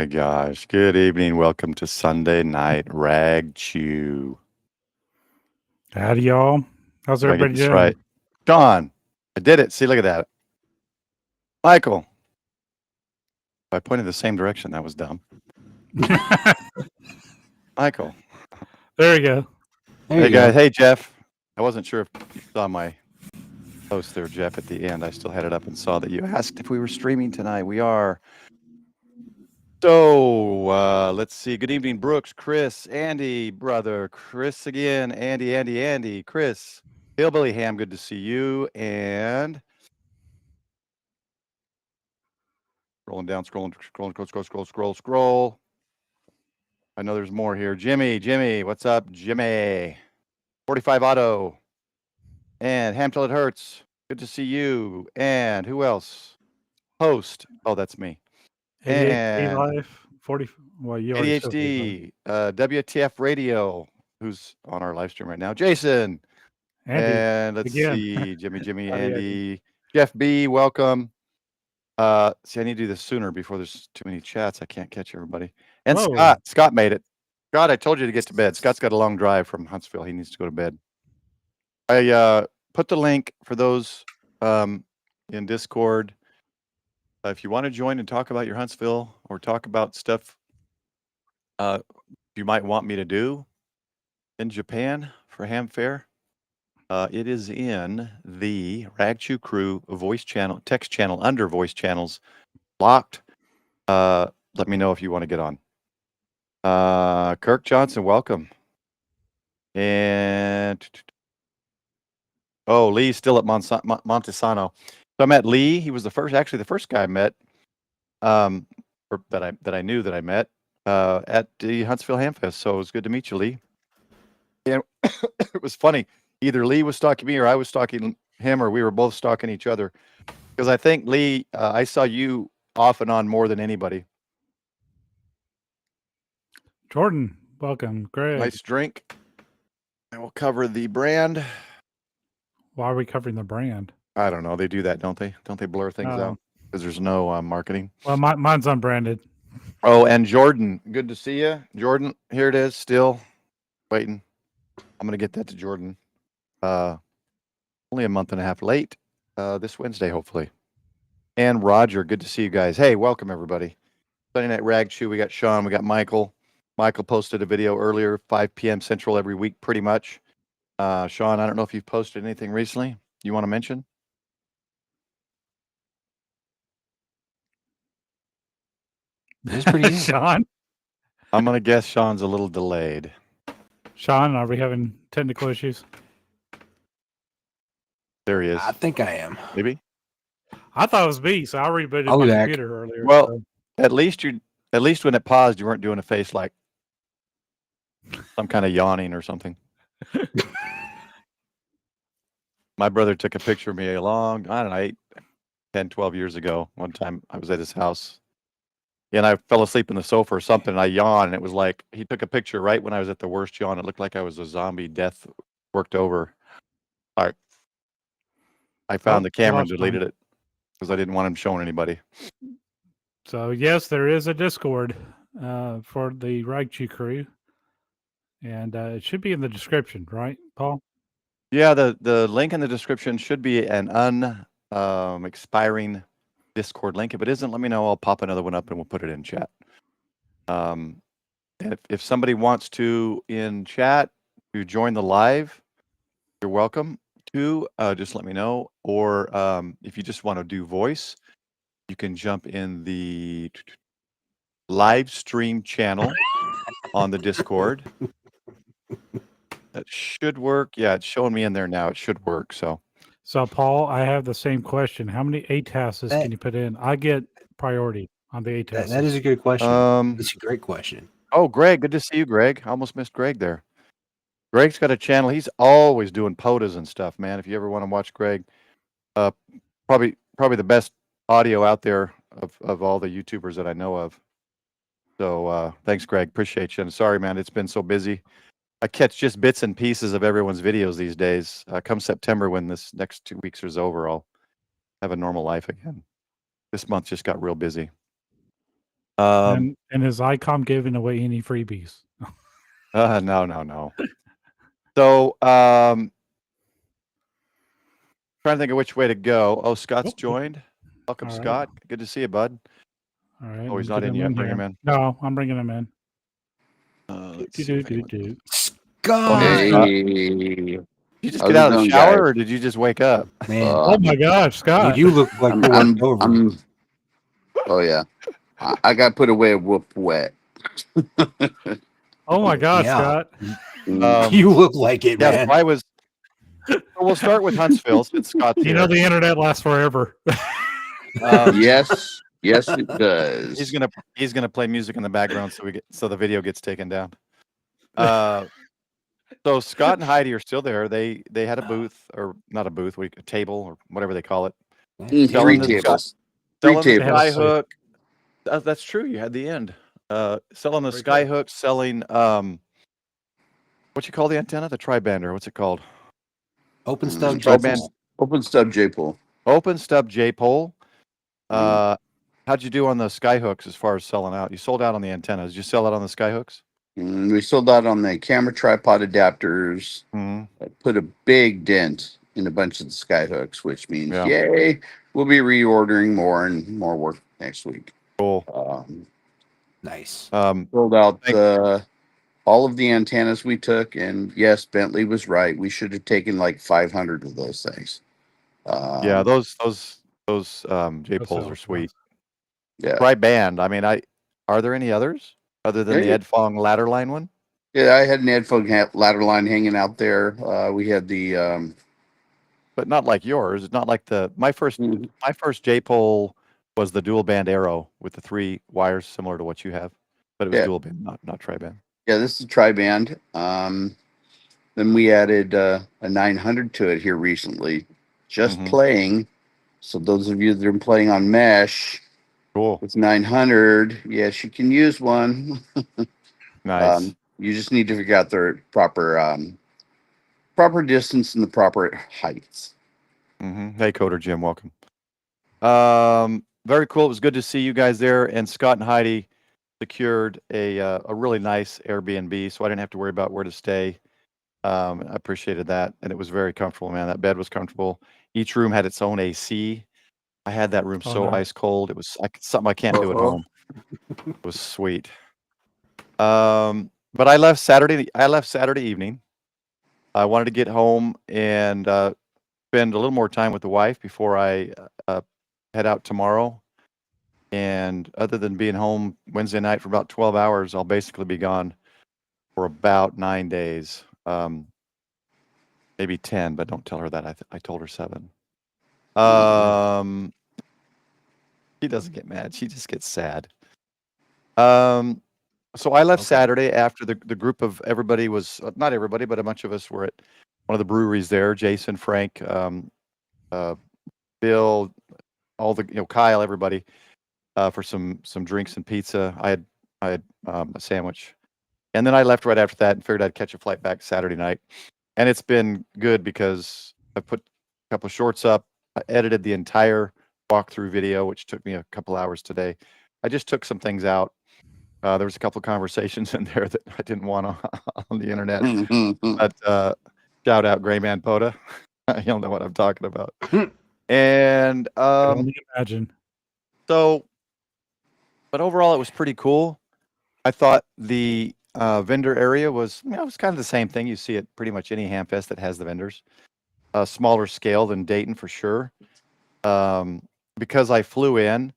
my gosh. Good evening. Welcome to Sunday Night Ragchew. Howdy, y'all. How's If I get everybody this doing? right. Sean, I did it. See, look at that. Michael. I pointed the same direction. That was dumb. Michael. There we go. Hey, guys. Hey, Jeff. I wasn't sure if you saw my post there, Jeff, at the end. I still had it up and saw that you asked if we were streaming tonight. We are. So let's see. Good evening, Brooks, Chris, Andy, brother, Chris again, Andy, Chris, Hillbilly Ham. Good to see you. And scrolling down, scroll. I know there's more here. Jimmy, what's up, Jimmy? 45 Auto and Ham Till It Hurts. Good to see you. And who else? Host. Oh, that's me. ADHD And Life 40. Well, you already showed me, ADHD, WTF.Reydio, who's on our live stream right now. Jason. Andy, And let's again. see, Jimmy, Howdy, Andy, Jeff B, welcome. See, I need to do this sooner before there's too many chats. I can't catch everybody. And Whoa. Scott made it. Scott, I told you to get to bed. Scott's got a long drive from Huntsville. He needs to go to bed. I put the link for those in Discord. If you want to join and talk about your Huntsville or talk about stuff you might want me to do in Japan for Ham Fair, it is in the Ragchew Crew voice channel, text channel under voice channels, locked. Let me know if you want to get on. Kirk Johnson, welcome. And Lee's still at Montesano. So I met Lee. He was the first guy I met, or that I knew that I met at the Huntsville Ham Fest. So it was good to meet you, Lee. And it was funny. Either Lee was stalking me or I was stalking him, or we were both stalking each other. Because I think, Lee, I saw you off and on more than anybody. Jordan, welcome. Greg. Nice drink. And we'll cover the brand. Why are we covering the brand? I don't know. They do that, don't they? Don't they blur things out? Because there's no marketing. Well, mine's unbranded. Oh, and Jordan, good to see you. Jordan, here it is, still waiting. I'm going to get that to Jordan. Only a month and a half late this Wednesday, hopefully. And Roger, good to see you guys. Hey, welcome, everybody. Sunday Night Ragchew, we got Sean, we got Michael. Michael posted a video earlier, 5 p.m. Central every week, pretty much. Sean, I don't know if you've posted anything recently you want to mention? That's pretty good. Sean? I'm going to guess Sean's a little delayed. Sean, are we having technical issues? There he is. I think I am. Maybe? I thought it was me, so I rebooted I'll my be back. computer earlier. Well, so. at least when it paused, you weren't doing a face like some kind of yawning or something. My brother took a picture of me a long, I don't know, 8, 10, 12 years ago. One time I was at his house and I fell asleep in the sofa or something, and I yawned, and it was like he took a picture right when I was at the worst yawn. It looked like I was a zombie, death worked over. I found the camera and deleted it because I didn't want him showing anybody. So, yes, there is a Discord for the Ragchew Crew. And it should be in the description, right, Paul? Yeah, the link in the description should be an expiring Discord link. If it isn't, let me know. I'll pop another one up and we'll put it in chat. And if somebody wants to in chat to join the live, you're welcome to. Just let me know. Or if you just want to do voice, you can jump in the live stream channel on the Discord. That should work. Yeah, it's showing me in there now. It should work. So, Paul, I have the same question. How many ATASs can you put in? I get priority on the ATASs. That is a good question. That's a great question. Oh, Greg, good to see you, Greg. I almost missed Greg there. Greg's got a channel. He's always doing POTAs and stuff, man. If you ever want to watch Greg, probably the best audio out there of all the YouTubers that I know of. So thanks, Greg. Appreciate you. And sorry, man, it's been so busy. I catch just bits and pieces of everyone's videos these days. Come September, when this next 2 weeks is over, I'll have a normal life again. This month just got real busy. And is ICOM giving away any freebies? No. So, trying to think of which way to go. Oh, Scott's joined. Welcome, All right. Scott. Good to see you, bud. All right. Oh, he's not in yet. Bring him in. No, I'm bringing him in. Let's see if anyone- Scott. Hey, Did you just how's get it out of the going, shower, guys? or did you just wake up? Man, Oh my gosh, Scott! dude, you look like you're worked over. Oh yeah, I got put away whoop wet. Oh my gosh, Yeah. Scott! You look like it, Yeah, man. so I was. We'll start with Huntsville since Scott's You know here. the internet lasts forever. Yes, it does. He's gonna play music in the background so the video gets taken down. So Scott and Heidi are still there. They had a booth, or not a booth, a table or whatever they call it. Three Selling the tables. Selling the tables. skyhook. That's true. You had the end. Selling the skyhook. Selling what you call the antenna? The tri-bander. What's it called? Open stub Tri-band. Open stub J-pole. Open stub J-pole. How'd you do on the skyhooks as far as selling out? You sold out on the antennas. Did you sell out on the skyhooks? We sold out on the camera tripod adapters. Mm-hmm. I put a big dent in a bunch of the skyhooks, which means Yeah. yay, we'll be reordering more and more work next week. Cool. Nice. Sold out all of the antennas we took, and yes, Bentley was right. We should have taken like 500 of those things. Yeah, those J-poles are sweet. Yeah. Tri-band. I mean, are there any others other than the Ed Fong ladder line one? Yeah, I had an Ed Fong ladder line hanging out there. We had the but not like yours. It's not like my first J-pole was the dual band arrow with the 3 wires, similar to what you have, but it was dual band, not tri-band. Yeah, this is tri-band. Then we added a 900 to it here recently, just playing. So those of you that are playing on mesh, cool. With 900, yes, you can use one. Nice. You just need to figure out the proper distance and the proper heights. Hey, Coder Jim, welcome. Very cool. It was good to see you guys there. And Scott and Heidi secured a really nice Airbnb, so I didn't have to worry about where to stay. I appreciated that, and it was very comfortable, man. That bed was comfortable. Each room had its own AC. I had that room ice cold. It was something I can't do at home. It was sweet. But I left Saturday evening. I wanted to get home and spend a little more time with the wife before I head out tomorrow. And other than being home Wednesday night for about 12 hours, I'll basically be gone for about 9 days. Maybe 10, but don't tell her that. I told her 7. She doesn't get mad. She just gets sad. So I left Saturday after the group of everybody was, not everybody, but a bunch of us were at one of the breweries there. Jason, Frank, Bill, all the, Kyle, everybody, for some drinks and pizza. I had a sandwich. And then I left right after that and figured I'd catch a flight back Saturday night. And it's been good because I put a couple of shorts up. I edited the entire walkthrough video, which took me a couple hours today. I just took some things out. There was a couple of conversations in there that I didn't want on the internet. But shout out Gray Man Poda. You'll know what I'm talking about. And I can only imagine. So, but overall, it was pretty cool. I thought the vendor area was, it was kind of the same thing. You see it pretty much any Hamfest that has the vendors. Smaller scale than Dayton for sure. Because I flew in,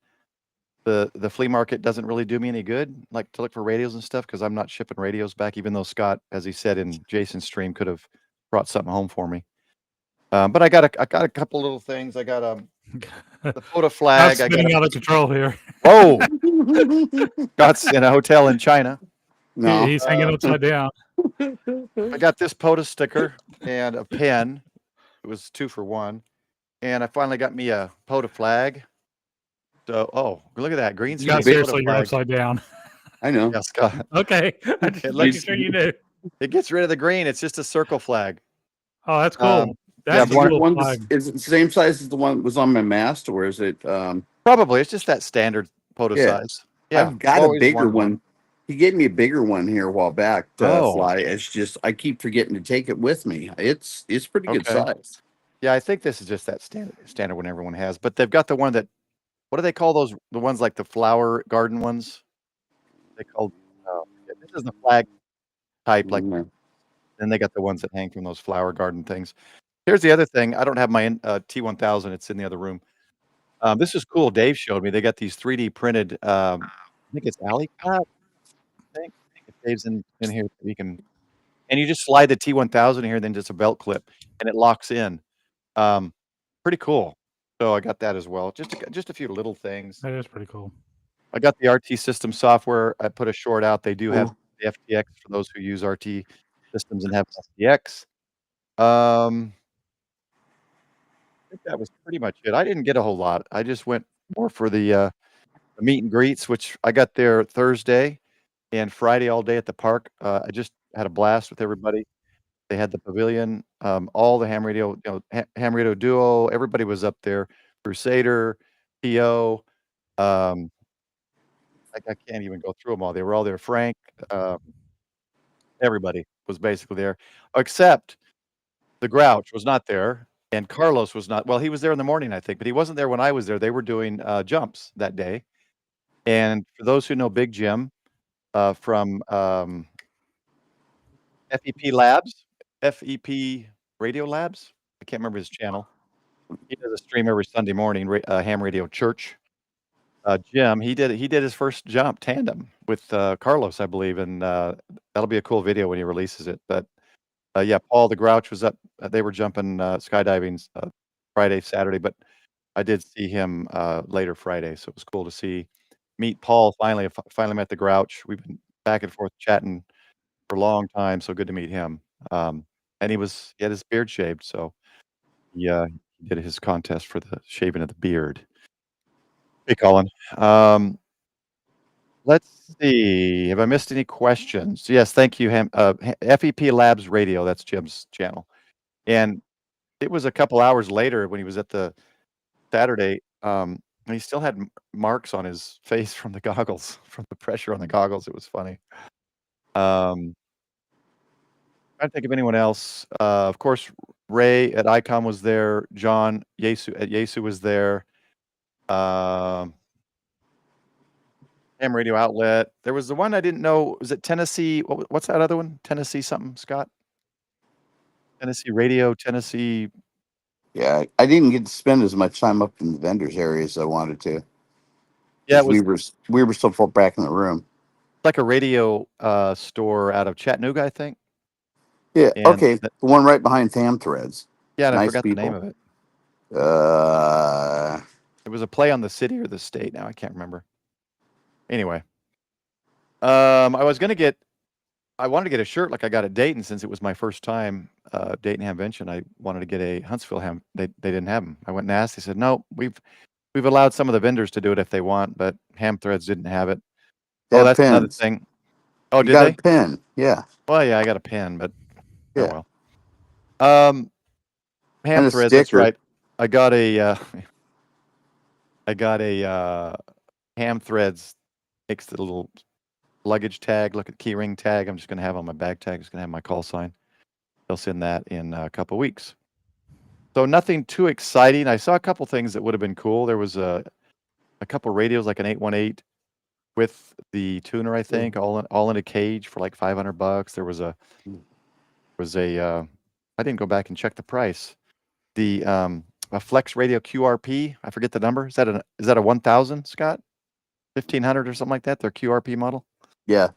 the flea market doesn't really do me any good, like to look for radios and stuff, because I'm not shipping radios back, even though Scott, as he said in Jason's stream, could have brought something home for me. But I got a couple little things. I got the photo flag. I'm spinning out of control here. Oh, Scott's in a hotel in China. No, He's hanging upside down. I got this POTA sticker and a pen. It was 2 for 1. And I finally got me a POTA flag. So, look at that green screen. Seriously, you're upside down. I know. Yeah, Scott. Okay, I'm just making sure you knew. It gets rid of the green. It's just a circle flag. Oh, that's cool. That's yeah, a cool flag. Is it the same size as the one that was on my mast, or is it? Probably. It's just that standard POTA size. Yeah, I've got a always bigger wanted one. He gave me a bigger one here a while back to Oh. fly. It's just I keep forgetting to take it with me. It's pretty good Okay. size. Yeah, I think this is just that standard one everyone has. But they've got the one that, what do they call those? The ones like the flower garden ones? They call, this is the flag type. Like, Mm. then they got the ones that hang from those flower garden things. Here's the other thing. I don't have my T1000. It's in the other room. This is cool. Dave showed me. They got these 3D printed. I think it's alley cat. I think if Dave's in here, he can. And you just slide the T1000 here, then just a belt clip, and it locks in. Pretty cool. So I got that as well. Just a few little things. That is pretty cool. I got the RT system software. I put a short out. They do have Cool. the FTX for those who use RT systems and have FTX. I think that was pretty much it. I didn't get a whole lot. I just went more for the meet and greets, which I got there Thursday and Friday all day at the park. I just had a blast with everybody. They had the pavilion, all the ham radio, ham radio duo. Everybody was up there. Crusader, PO. I can't even go through them all. They were all there. Frank, everybody was basically there, except the Grouch was not there, and Carlos was not. Well, he was there in the morning, I think, but he wasn't there when I was there. They were doing jumps that day. And for those who know Big Jim from FEP Labs, FEP Radio Labs, I can't remember his channel. He does a stream every Sunday morning, Ham Radio Church. Jim, he did his first jump tandem with Carlos, I believe, and that'll be a cool video when he releases it. But yeah, Paul the Grouch was up. They were jumping skydiving Friday, Saturday, but I did see him later Friday, so it was cool to meet Paul finally. Finally met the Grouch. We've been back and forth chatting for a long time, so good to meet him. And he had his beard shaved, so he did his contest for the shaving of the beard. Hey, Colin. Let's see. Have I missed any questions? Yes, thank you, FEP Labs Radio. That's Jim's channel. And it was a couple hours later when he was at the Saturday. And he still had marks on his face from the goggles, from the pressure on the goggles. It was funny. Trying to think of anyone else. Of course, Ray at ICOM was there. John Yesu at Yesu was there. Ham Radio Outlet. There was the one I didn't know. Was it Tennessee? What's that other one? Tennessee something, Scott? Tennessee Radio, Tennessee. Yeah, I didn't get to spend as much time up in the vendors area as I wanted to. Yeah, it We was were so far back in the room. like a radio store out of Chattanooga, I think. Yeah. And Okay. The one right behind Tham Threads. yeah, and I Nice forgot the name people. of it. Uh, It was a play on the city or the state. Now I can't remember. Anyway, I wanted to get a shirt like I got at Dayton since it was my first time Dayton Hamvention. I wanted to get a Huntsville ham. They didn't have them. I went and asked. They said no. We've allowed some of the vendors to do it if they want, but Ham Threads didn't have it. they Oh, have that's another pins. thing. Oh, You did got they? a pin. Yeah. Well, yeah, I got a pin, but Yeah. oh well. Ham And a Threads. That's sticker. right. I got a Ham Threads. Makes the little luggage tag. Look at key ring tag. I'm just going to have on my bag tag. Just going to have my call sign. They'll send that in a couple weeks. So nothing too exciting. I saw a couple things that would have been cool. There was a couple radios, like an 818 with the tuner, I think, all in a cage for like $500. There was a I didn't go back and check the price. The a Flex Radio QRP. I forget the number. Is that a 1000, Scott? 1500 or something like that? Their QRP model. Yeah.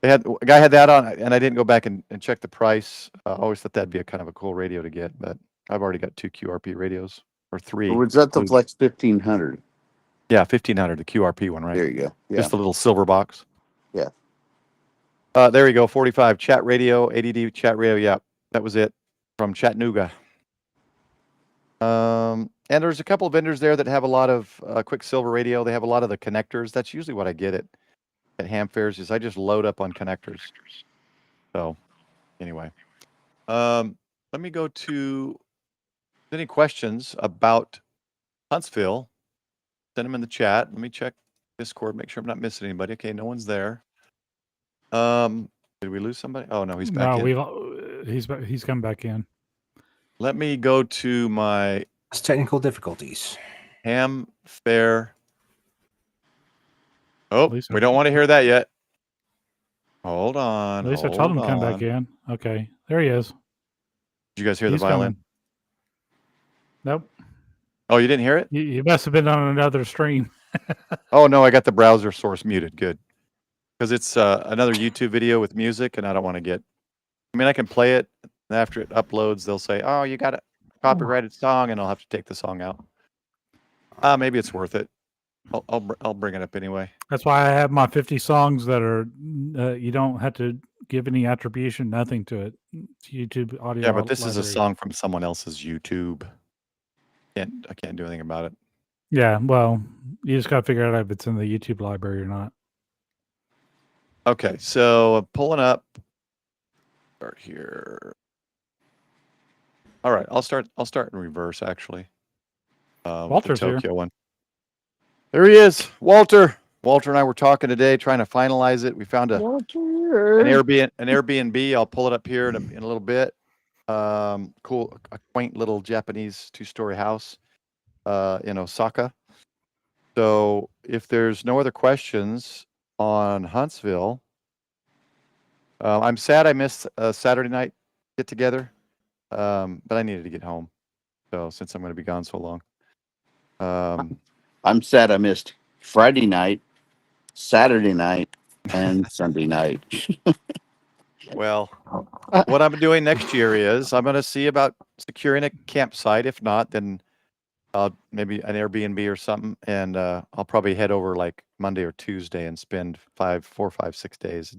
A guy had that on, and I didn't go back and check the price. I always thought that'd be a kind of a cool radio to get, but I've already got 2 QRP radios, or 3. Or was that the Flex 1500? Yeah, 1500, the QRP one, right? There you go. Yeah. Just the little silver box. Yeah. There you go, 45. Chat radio, ADD chat radio. Yeah, that was it from Chattanooga. And there's a couple of vendors there that have a lot of Quicksilver radio. They have a lot of the connectors. That's usually what I get at ham fairs is I just load up on connectors. So anyway, let me go to any questions about Huntsville. Send them in the chat. Let me check Discord. Make sure I'm not missing anybody. Okay, no one's there. Did we lose somebody? Oh no, he's back in. No, he's come back in. Let me go to my Technical difficulties. ham fair. Oh, Lisa. we don't want to hear that yet. Hold on. At least I hold told him to on. come back in. Okay, there he is. Did you guys hear He's the violin? coming. Nope. Oh, you didn't hear it? You must have been on another stream. Oh no, I got the browser source muted. Good, because it's another YouTube video with music, and I don't want to get. I mean, I can play it, and after it uploads, they'll say, "Oh, you got a copyrighted song," and I'll have to take the song out. Maybe it's worth it. I'll bring it up anyway. That's why I have my 50 songs that are you don't have to give any attribution, nothing to it. It's YouTube audio. Yeah, but this is a library. song from someone else's YouTube. I can't do anything about it. Yeah, well, you just got to figure out if it's in the YouTube library or not. Okay, so I'm pulling up. Start here. All right, I'll start in reverse actually. Walter's the here. Tokyo one. There he is, Walter. Walter and I were talking today, trying to finalize it. We found an Airbnb. I'll pull it up here in a little bit. Cool, a quaint little Japanese 2-story house in Osaka. So if there's no other questions on Huntsville, I'm sad I missed a Saturday night get together, but I needed to get home. So since I'm going to be gone so long, I'm sad I missed Friday night, Saturday night, and Sunday night. well, what I'm doing next year is I'm going to see about securing a campsite. If not, then maybe an Airbnb or something, and I'll probably head over like Monday or Tuesday and spend 4, 5, 6 days.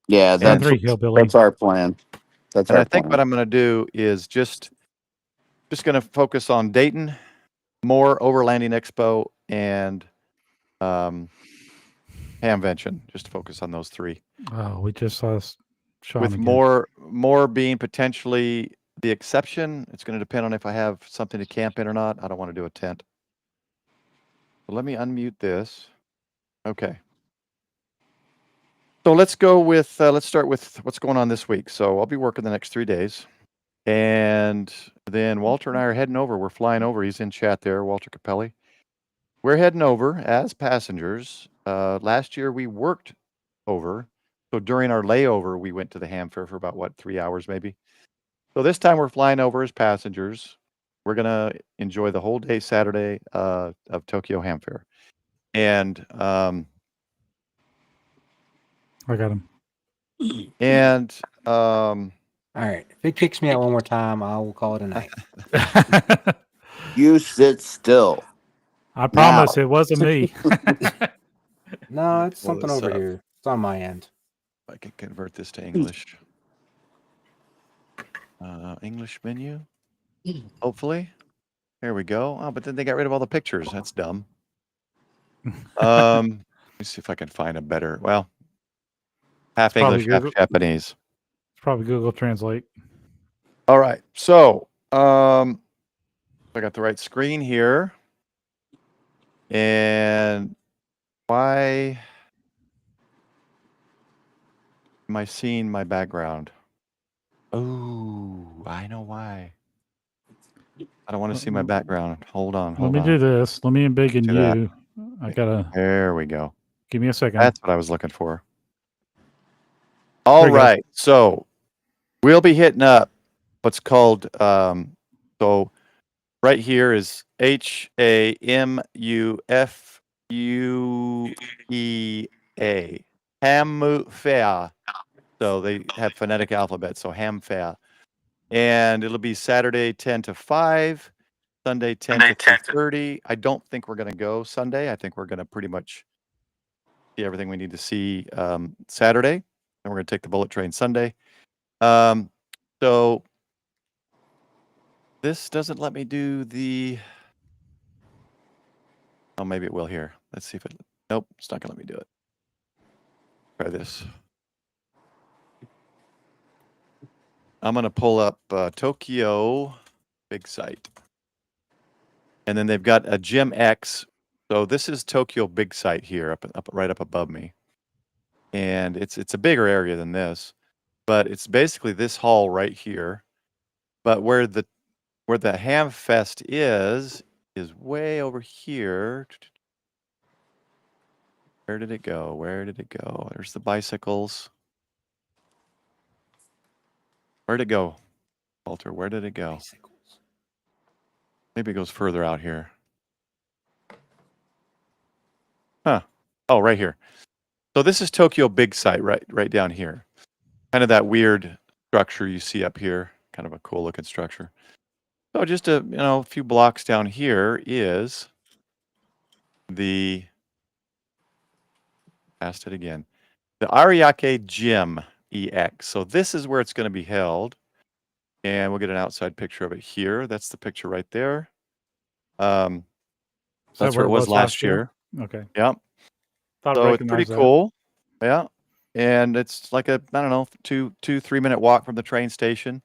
Yeah, that's our plan. That's and our I think plan. what I'm going to do is just going to focus on Dayton, more Overlanding Expo, and Hamvention. Just focus on those 3. Oh, we just saw Sean with again. more being potentially the exception. It's going to depend on if I have something to camp in or not. I don't want to do a tent. So let me unmute this. Okay. So let's go with, let's start with what's going on this week. So I'll be working the next 3 days. And then Walter and I are heading over. We're flying over. He's in chat there, Walter Capelli. We're heading over as passengers. Last year we worked over. So during our layover, we went to the ham fair for about, 3 hours maybe. So this time we're flying over as passengers. We're going to enjoy the whole day Saturday of Tokyo Ham Fair. And I got him. And all right, if it kicks me out one more time, I will call it a night. You sit still. I promise it wasn't me. No, it's something over here. It's on my end. I can convert this to English. English menu. Hopefully. There we go. Oh, but then they got rid of all the pictures. That's dumb. Let me see if I can find a better. Well, half English, half Japanese. It's probably Google Translate. All right. So, I got the right screen here. And why am I seeing my background? Oh, I know why. I don't want to see my background. Hold on. Let me do this. Let me embiggen you. I gotta. There we go. Give me a second. That's what I was looking for. All right. So we'll be hitting up what's called, so right here is HAMUFUEA. Ham Fair. So they have phonetic alphabet. So Ham Fair. And it'll be Saturday 10 to 5, Sunday 10 to 2:30. I don't think we're going to go Sunday. I think we're going to pretty much see everything we need to see Saturday. And we're going to take the bullet train Sunday. So this doesn't let me do the. Oh, maybe it will here. Let's see if it. Nope, it's not going to let me do it. Try this. I'm going to pull up Tokyo, big site. And then they've got a Gym X So this is Tokyo Big Site here, right up above me, and it's a bigger area than this, but it's basically this hall right here. But where the Ham Fest is way over here. Where did it go? Where did it go? There's the bicycles. Where'd it go, Walter? Where did it go? Bicycles. Maybe it goes further out here. Huh. Oh, right here. So this is Tokyo Big Site, right down here. Kind of that weird structure you see up here. Kind of a cool looking structure. So just a few blocks down here is the asked it again. The Ariake Gym EX. So this is where it's going to be held. And we'll get an outside picture of it here. That's the picture right there. Is That's that where it was last year. Okay. Yep. Thought So I it's pretty recognized that. cool. Yeah. And it's like a, I don't know, 2-3 minute walk from the train station.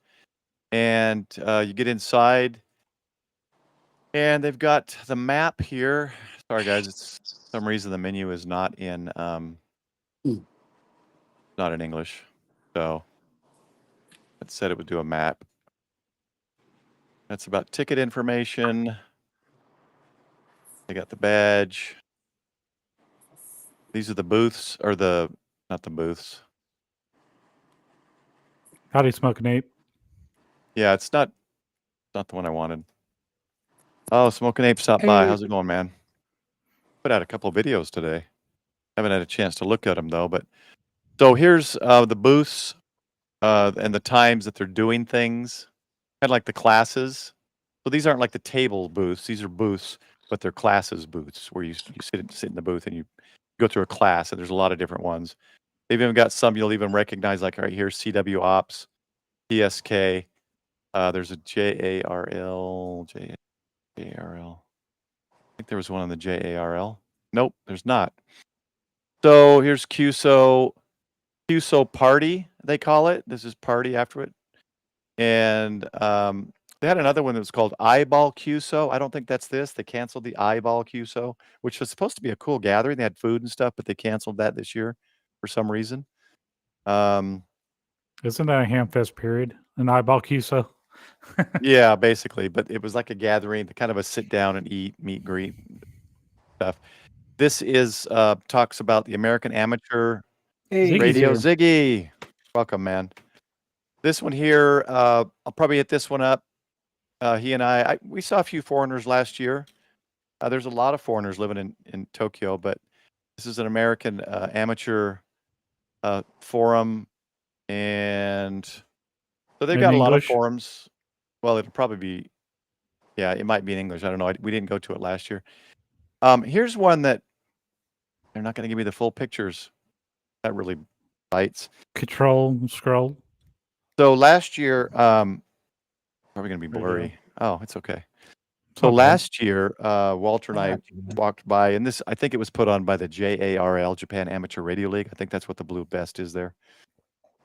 And you get inside and they've got the map here. Sorry guys, it's for some reason the menu is not in not in English. So it said it would do a map. That's about ticket information. They got the badge. These are the booths, or not the booths. Howdy, Smoking Ape. Yeah, it's not the one I wanted. Oh, Smoking Ape stopped by. Hey. How's it going, man? Put out a couple of videos today. Haven't had a chance to look at them though, but so here's the booths and the times that they're doing things, kind of like the classes. So these aren't like the table booths; these are booths, but they're classes booths where you sit in the booth and you go through a class. And there's a lot of different ones. They've even got some you'll even recognize, like right here, CW Ops, PSK. There's a JARL. I think there was one on the JARL. Nope, there's not. So here's QSO Party, they call it. This is Party after it. And they had another one that was called Eyeball QSO. I don't think that's this. They canceled the Eyeball QSO, which was supposed to be a cool gathering. They had food and stuff, but they canceled that this year for some reason. Isn't that a Hamfest period? An eyeball QSO? Yeah, basically. But it was like a gathering, kind of a sit down and eat, meet, greet stuff. This is talks about the American Amateur Hey. Radio. here. Ziggy, welcome, man. This one here, I'll probably hit this one up. He and we saw a few foreigners last year. There's a lot of foreigners living in Tokyo, but this is an American amateur forum, and so they've In got a lot of English? forums. Well, it'll probably be, yeah, it might be in English. I don't know. We didn't go to it last year. Here's one that they're not going to give me the full pictures. That really bites. Control, scroll. So last year, probably going to be There you blurry. Oh, it's okay. It's So not bad. last year, Walter and I got you, man. walked by, and this, I think it was put on by the JARL, Japan Amateur Radio League. I think that's what the blue vest is there.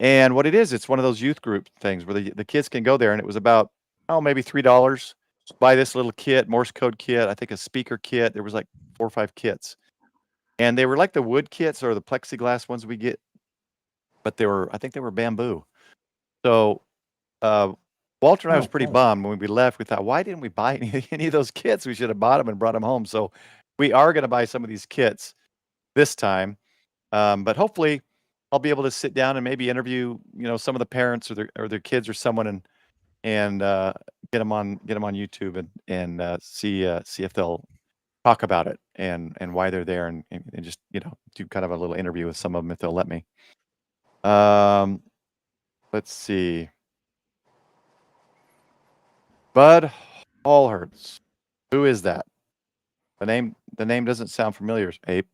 And what it is, it's one of those youth group things where the kids can go there, and it was about, maybe $3. Buy this little kit, Morse code kit, I think a speaker kit. There was like 4 or 5 kits. And they were like the wood kits or the plexiglass ones we get, but I think they were bamboo. So Walter and I was pretty cool. bummed when we left. We thought, why didn't we buy any of those kits? We should have bought them and brought them home. So we are going to buy some of these kits this time. But hopefully I'll be able to sit down and maybe interview, some of the parents or their kids or someone and get them on YouTube and see if they'll talk about it and why they're there and just, do kind of a little interview with some of them if they'll let me. Let's see. Bud Hallhertz. Who is that? The name doesn't sound familiar, Ape.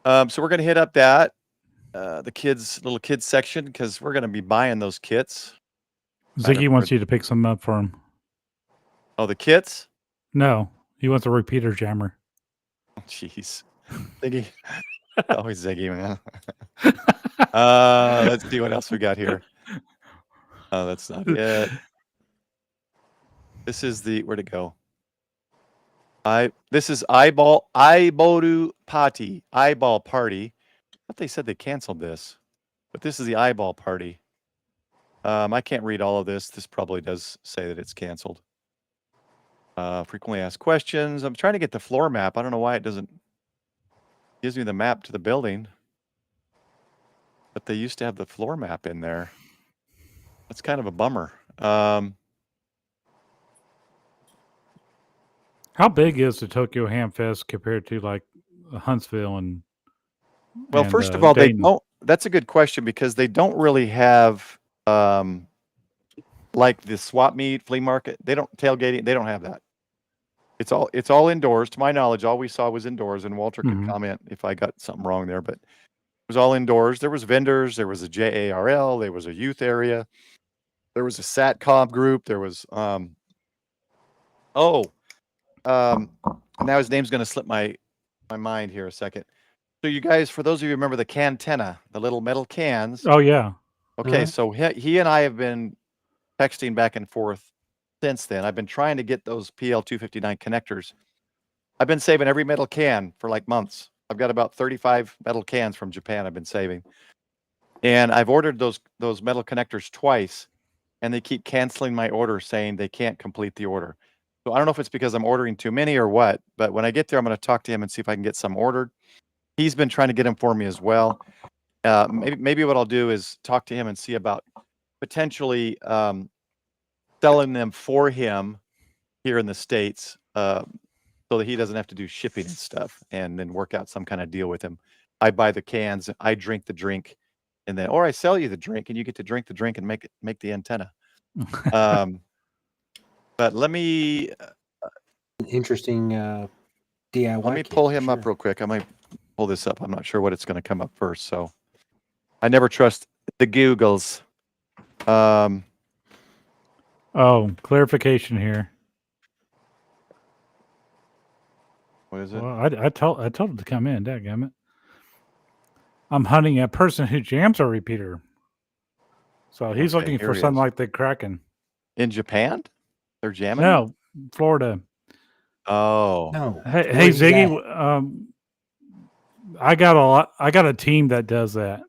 So we're gonna hit up that the little kids section because we're gonna be buying those kits. Ziggy wants you to pick some up for him. Oh, the kits? No, he wants a repeater jammer. Jeez, Ziggy. Always Ziggy, man. Let's see what else we got here. Oh, that's not it. This is where'd it go? This is Iboru Party. Eyeball Party. I thought they said they canceled this, but this is the Eyeball Party. I can't read all of this. This probably does say that it's canceled. Frequently asked questions. I'm trying to get the floor map. I don't know why it doesn't gives me the map to the building, but they used to have the floor map in there. That's kind of a bummer. How big is the Tokyo Ham Fest compared to like Huntsville and? Well, and, first of all, they Dayton? don't. That's a good question because they don't really have like the swap meet, flea market. They don't tailgating. They don't have that. It's all indoors. To my knowledge, all we saw was indoors. And Walter could comment if I got something wrong there, but it was all indoors. There was vendors. There was a JARL. There was a youth area. There was a SATCOM group. There was now his name's going to slip my mind here a second. So you guys, for those of you who remember the cantenna, the little metal cans. Oh yeah. Okay, so he and I have been texting back and forth since then. I've been trying to get those PL259 connectors. I've been saving every metal can for like months. I've got about 35 metal cans from Japan I've been saving. And I've ordered those metal connectors twice, and they keep canceling my order saying they can't complete the order. So I don't know if it's because I'm ordering too many or what, but when I get there, I'm going to talk to him and see if I can get some ordered. He's been trying to get them for me as well. Maybe what I'll do is talk to him and see about potentially selling them for him here in the States so that he doesn't have to do shipping and stuff, and then work out some kind of deal with him. I buy the cans, I drink the drink, and then, or I sell you the drink and you get to drink the drink and make the antenna. But let me Interesting DIY. let me kit, pull for him up sure. real quick. I might pull this up. I'm not sure what it's going to come up first, so I never trust the Googles. Oh, clarification here. What is it? Well, I told him to come in. Dadgummit. I'm hunting a person who jams a repeater. So he's Okay, looking here for he something is. like the Kraken. In Japan? They're jamming? No, Florida. Oh. No. Hey, Where's he Ziggy. I got a team that does that.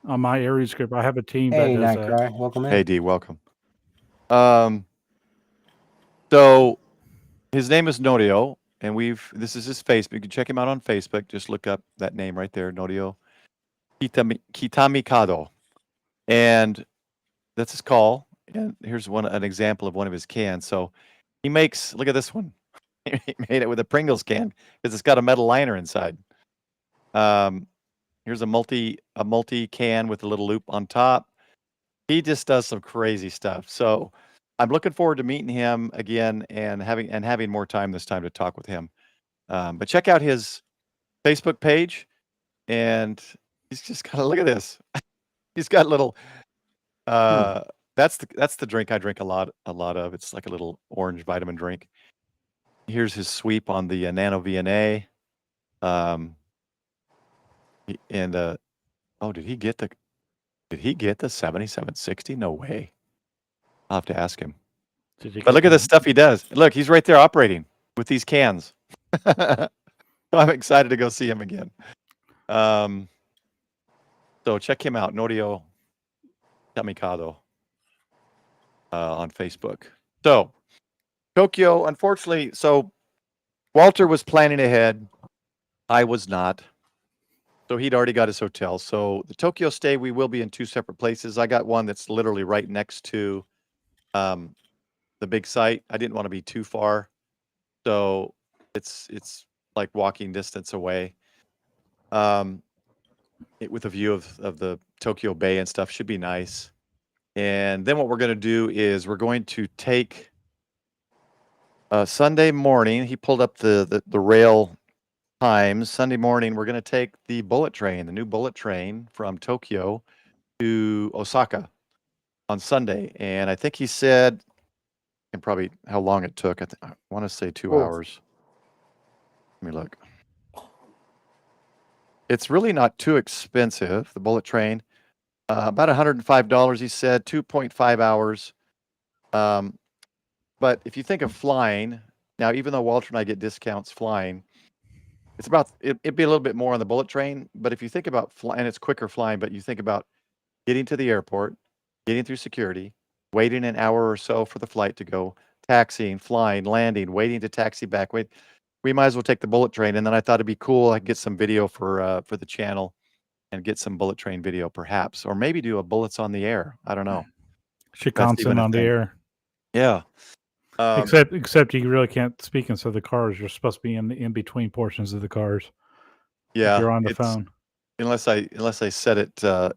On my area script, I have a team Hey, that does Night that. Cry. Welcome in. Hey, D, welcome. So his name is Norio, and this is his Facebook. You can check him out on Facebook. Just look up that name right there, Norio Kitamikado. And that's his call. And here's an example of one of his cans. So he makes, look at this one. He made it with a Pringles can because it's got a metal liner inside. Here's a multi can with a little loop on top. He just does some crazy stuff. So I'm looking forward to meeting him again and having more time this time to talk with him. But check out his Facebook page, and he's just kind of, look at this. He's got little. That's the drink I drink a lot of. It's like a little orange vitamin drink. Here's his sweep on the Nano VNA. Did he get the 7760? No way. I'll have to ask him. But look at the stuff he does. Look, he's right there operating with these cans. So I'm excited to go see him again. So check him out, Norio Tamikado, on Facebook. So Tokyo, unfortunately, so Walter was planning ahead. I was not. So he'd already got his hotel. So the Tokyo stay, we will be in two separate places. I got one that's literally right next to the big site. I didn't want to be too far. So it's like walking distance away. With a view of the Tokyo Bay and stuff, should be nice. And then what we're going to do is we're going to take Sunday morning. He pulled up the rail times. Sunday morning, we're going to take the the new bullet train from Tokyo to Osaka on Sunday. And I think he said, and probably how long it took. I want to say 2 hours. Let me look. It's really not too expensive, the bullet train. About $105, he said, 2.5 hours. But if you think of flying, Now, even though Walter and I get discounts flying, it's about it'd be a little bit more on the bullet train. But if you think about and it's quicker flying, but you think about getting to the airport, getting through security, waiting an hour or so for the flight to go, taxiing, flying, landing, waiting to taxi back. We might as well take the bullet train. And then I thought it'd be cool. I could get some video for the channel and get some bullet train video, perhaps, or maybe do a bullets on the air. I don't know. That's even Shinkansen a on the thing. air. Yeah. Except you really can't speak inside the cars. You're supposed to be in the in between portions of the cars. Yeah. If you're on the phone. Unless I set it. I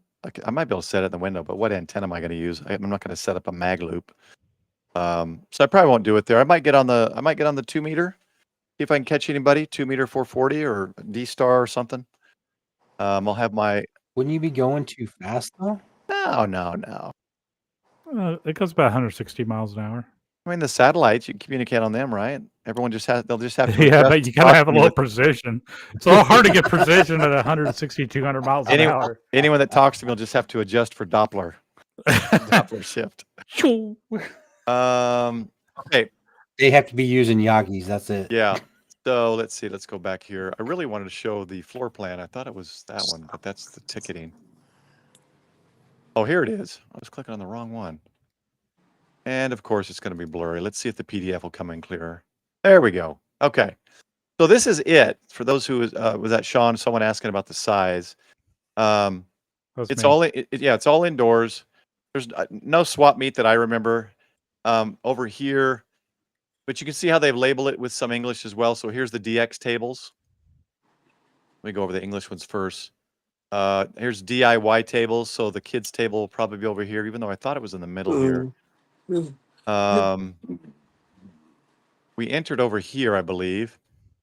might be able to set it in the window, but what antenna am I going to use? I'm not going to set up a mag loop. So I probably won't do it there. I might get on the 2 meter. See if I can catch anybody, 2 meter 440 or D-Star or something. I'll have my. Wouldn't you be going too fast though? No. It goes about 160 miles an hour. I mean, the satellites, you can communicate on them, right? They'll just have to. Yeah, adjust but you to gotta talk have a to me little with- precision. It's a little hard to get precision at 160, 200 miles an hour. Anyone that talks to me will just have to adjust for Doppler shift. Okay. They have to be using Yagis. That's it. Yeah. So let's see. Let's go back here. I really wanted to show the floor plan. I thought it was that one, but that's the ticketing. Oh, here it is. I was clicking on the wrong one. And of course, it's going to be blurry. Let's see if the PDF will come in clearer. There we go. Okay. So this is it. For those who was that Sean, someone asking about the size. It's all indoors. There's no swap meet that I remember. Over here, but you can see how they've labeled it with some English as well. So here's the DX tables. Let me go over the English ones first. Here's DIY tables. So the kids table will probably be over here, even though I thought it was in the middle here. We entered over here, I believe.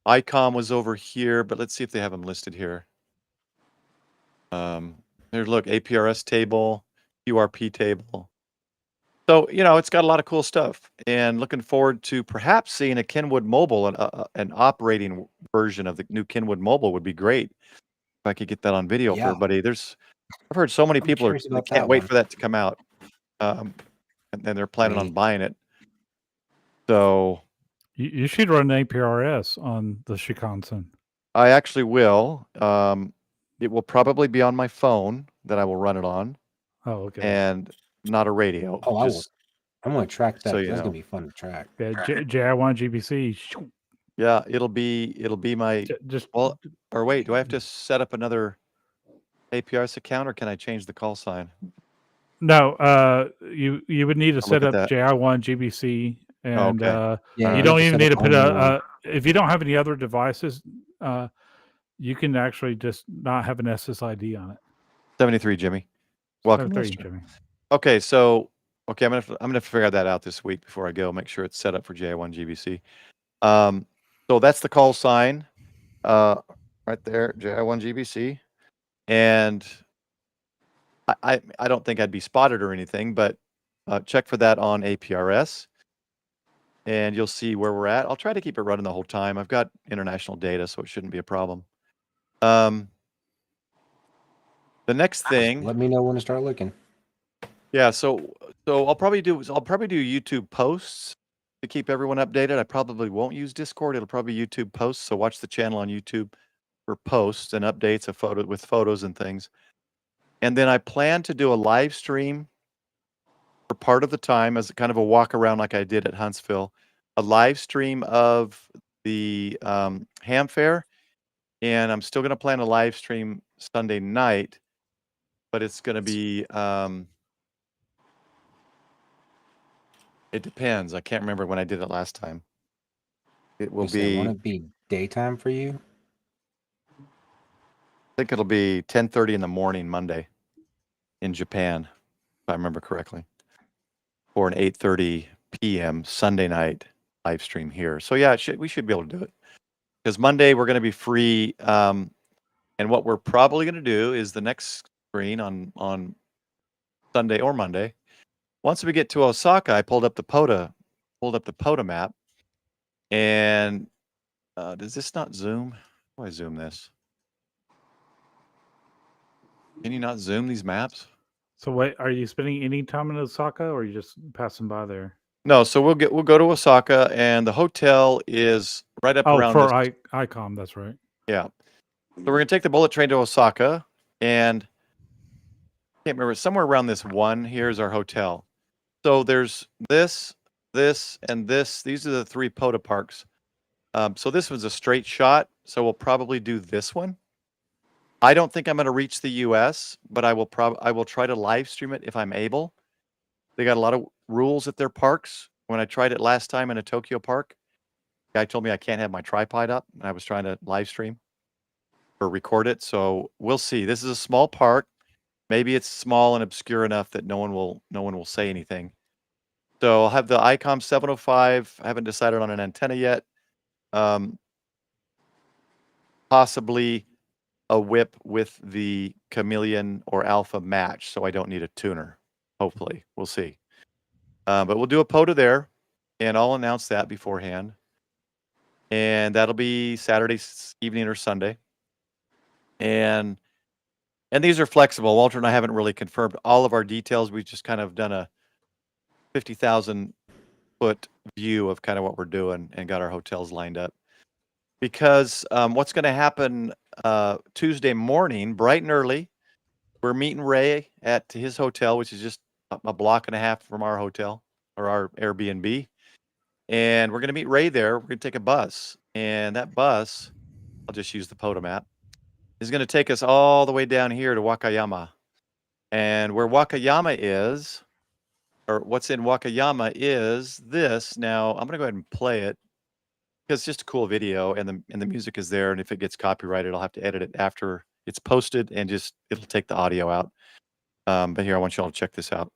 ICOM was over here, but let's see if they have them listed here. There's look, APRS table, QRP table. So, it's got a lot of cool stuff, and looking forward to perhaps seeing a Kenwood Mobile, an operating version of the new Kenwood Mobile would be great. If I could get that on video for everybody. I've heard so many people can't wait for that to come out. And they're planning on buying it. So you should run an APRS on the Shinkansen. I actually will. It will probably be on my phone that I will run it on. Oh, okay. And not a radio. Oh, I'm going to track that. So That's going to be fun to track. Yeah, JI1 GBC. Yeah, it'll be my or wait, do I have to set up another APRS account or can I change the call sign? No, you would need to set up that. JI1 GBC, and you don't even need to put if you don't have any other devices, you can actually just not have an SSID on it. 73 Jimmy. Welcome, 73 Jimmy. Okay, so I'm gonna figure that out this week before I go. Make sure it's set up for JI1 GBC. So that's the call sign, right there, JI1 GBC, and I don't think I'd be spotted or anything, but check for that on APRS, and you'll see where we're at. I'll try to keep it running the whole time. I've got international data, so it shouldn't be a problem. The next thing. Let me know when to start looking. Yeah, so I'll probably do YouTube posts to keep everyone updated. I probably won't use Discord. It'll probably be YouTube posts. So watch the channel on YouTube for posts and updates of photos and things. And then I plan to do a live stream for part of the time as kind of a walk around like I did at Huntsville, a live stream of the ham fair. And I'm still going to plan a live stream Sunday night, but it's going to be it depends. I can't remember when I did it last time. It will be. Want it be daytime for you? I think it'll be 10:30 in the morning Monday in Japan, if I remember correctly, or an 8:30 p.m. Sunday night live stream here. So yeah, we should be able to do it because Monday we're going to be free. And what we're probably going to do is the next screen on Sunday or Monday. Once we get to Osaka, I pulled up the POTA map, and does this not zoom? How do I zoom this? Can you not zoom these maps? So wait, are you spending any time in Osaka, or are you just passing by there? No, so we'll go to Osaka, and the hotel is right up Oh, around for this. ICOM, that's right. Yeah. So we're gonna take the bullet train to Osaka, and I can't remember, somewhere around this one here is our hotel. So there's this, and this. These are the 3 POTA parks. So this was a straight shot, so we'll probably do this one. I don't think I'm gonna reach the US, but I will try to live stream it if I'm able. They got a lot of rules at their parks. When I tried it last time in a Tokyo park, the guy told me I can't have my tripod up, and I was trying to live stream or record it, so we'll see. This is a small park. Maybe it's small and obscure enough that no one will say anything. So I'll have the ICOM 705. I haven't decided on an antenna yet. Possibly a whip with the Chameleon or Alpha match, so I don't need a tuner. Hopefully, we'll see. But we'll do a POTA there, and I'll announce that beforehand. And that'll be Saturday evening or Sunday. And these are flexible. Walter and I haven't really confirmed all of our details. We've just kind of done a 50,000 foot view of kind of what we're doing and got our hotels lined up. Because what's going to happen Tuesday morning, bright and early, we're meeting Ray at his hotel, which is just a block and a half from our hotel or our Airbnb. And we're going to meet Ray there. We're going to take a bus. And that bus, I'll just use the POTA map, is going to take us all the way down here to Wakayama. And where Wakayama is, or what's in Wakayama is this. Now, I'm going to go ahead and play it because it's just a cool video, and the music is there. And if it gets copyrighted, I'll have to edit it after it's posted, and it'll take the audio out. But here, I want you all to check this out.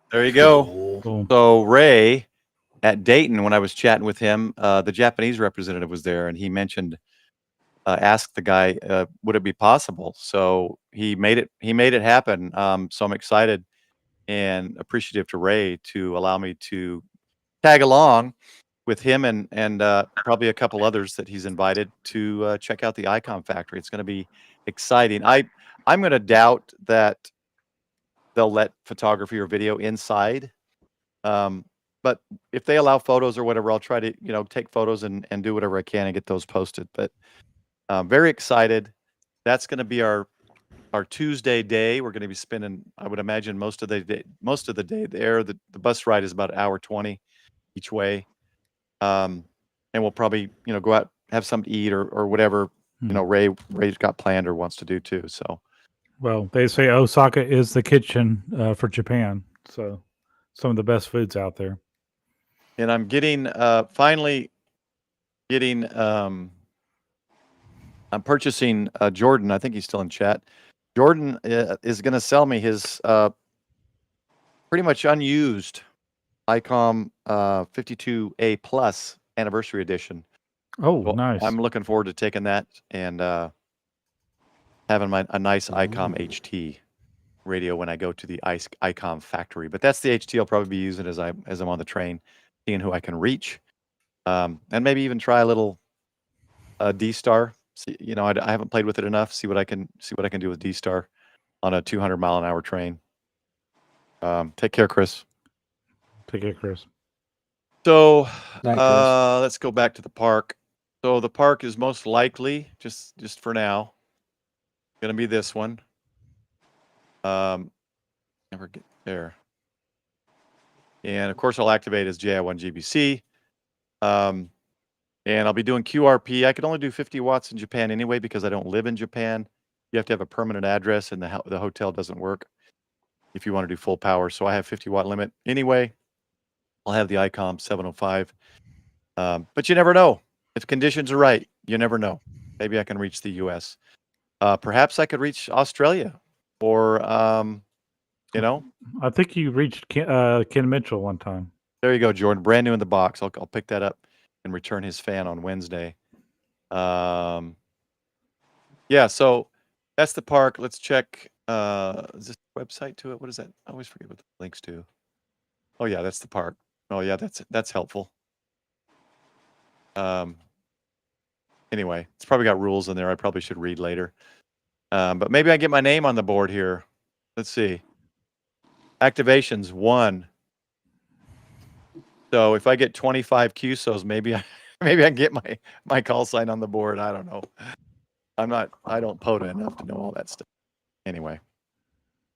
There you go. Cool. So Ray at Dayton, when I was chatting with him, the Japanese representative was there, and he mentioned, asked the guy, would it be possible? So he made it happen. So I'm excited and appreciative to Ray to allow me to tag along with him and probably a couple others that he's invited to check out the ICOM factory. It's going to be exciting. I'm going to doubt that they'll let photography or video inside. But if they allow photos or whatever, I'll try to, take photos and do whatever I can and get those posted. But very excited. That's going to be our Tuesday day. We're going to be spending, I would imagine, most of the day there. The bus ride is about 1:20 each way. And we'll probably, go out, have something to eat or whatever, Ray's got planned or wants to do too. So, Well, they say Osaka is the kitchen for Japan. So some of the best foods out there. and I'm finally getting, I'm purchasing Jordan. I think he's still in chat. Jordan is going to sell me his pretty much unused ICOM 52A Plus Anniversary Edition. Oh, Well, nice. I'm looking forward to taking that and having a nice ICOM HT radio when I go to the ICOM factory. But that's the HT I'll probably be using as I'm on the train, seeing who I can reach, and maybe even try a little D-Star. See, I haven't played with it enough. See what I can do with D-Star on a 200-mile-an-hour train. Take care, Chris. Take care, Chris. So Night, Chris. let's go back to the park. So the park is most likely, just for now, Gonna be this one. Never get there. And of course, I'll activate as JI1GBC. And I'll be doing QRP. I can only do 50 watts in Japan anyway because I don't live in Japan. You have to have a permanent address, and the hotel doesn't work if you want to do full power. So I have 50-watt limit anyway. I'll have the ICOM 705. But you never know. If conditions are right, you never know. Maybe I can reach the US. Perhaps I could reach Australia or, you know, I think you reached Ken Mitchell one time. there you go, Jordan. Brand new in the box. I'll pick that up and return his fan on Wednesday. Yeah, so that's the park. Let's check. Is this a website to it? What is that? I always forget what the links to. Oh yeah, that's the park. Oh yeah, that's helpful. Anyway, it's probably got rules in there I probably should read later. But maybe I get my name on the board here. Let's see. Activations 1. So if I get 25 QSOs, maybe I can get my call sign on the board. I don't know. I don't POTA enough to know all that stuff. Anyway,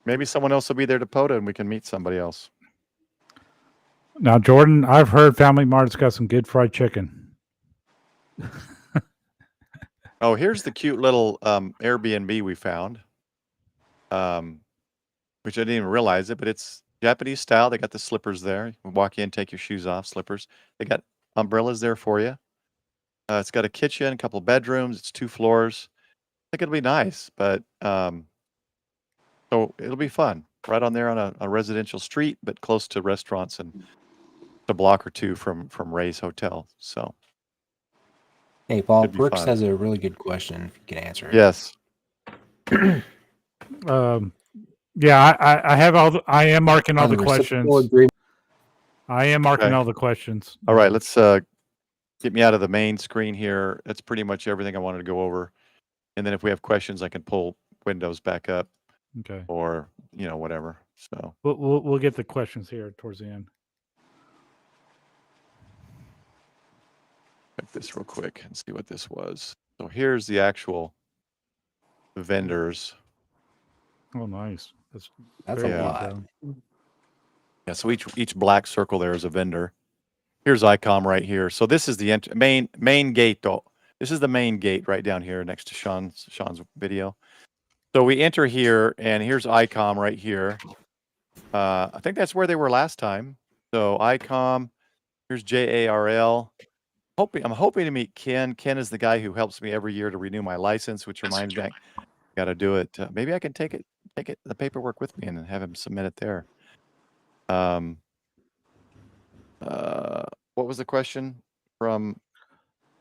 maybe someone else will be there to POTA and we can meet somebody else. Now, Jordan, I've heard Family Mart's got some good fried chicken. Oh, here's the cute little Airbnb we found, which I didn't even realize it, but it's Japanese style. They got the slippers there. You can walk in, take your shoes off, slippers. They got umbrellas there for you. It's got a kitchen, a couple bedrooms. It's 2 floors. I think it'll be nice, but so it'll be fun. Right on there on a residential street, but close to restaurants and a block or 2 from Ray's hotel. So Hey, Paul, Should be Brooks fun. has a really good question if you can answer it. yes, Yeah, I have I am marking all On the the questions. reciprocal agreement, I am marking Okay. all the questions. all right. Let's get me out of the main screen here. That's pretty much everything I wanted to go over. And then if we have questions, I can pull Windows back up Okay. or whatever. So We'll get the questions here towards the end. check this real quick and see what this was. So here's the actual vendors. Oh, nice. That's that's very a Yeah. lot. detailed. Yeah, so each black circle there is a vendor. Here's ICOM right here. So this is the main gate though. This is the main gate right down here next to Sean's video. So we enter here and here's ICOM right here. I think that's where they were last time. So ICOM, here's JARL. I'm hoping to meet Ken. Ken is the guy who helps me every year to renew my license, which reminds me I got to do it. Maybe I can take the paperwork with me and have him submit it there. What was the question from?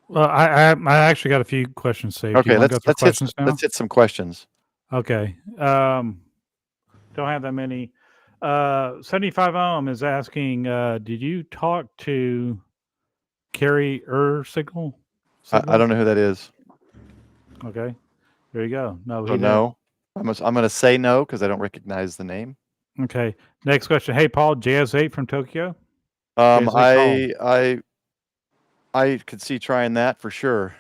Well, I actually got a few questions saved. Do Okay, you want to go through questions now? let's hit some questions. Okay. Don't have that many. 75 Ohm is asking, did you talk to Carrie Signal? I don't know who that is. Okay. There you go. No, So he no. I'm going to say no because I don't recognize the name. didn't. Okay. Next question. Hey, Paul, JS8 from Tokyo. I could see trying that for sure.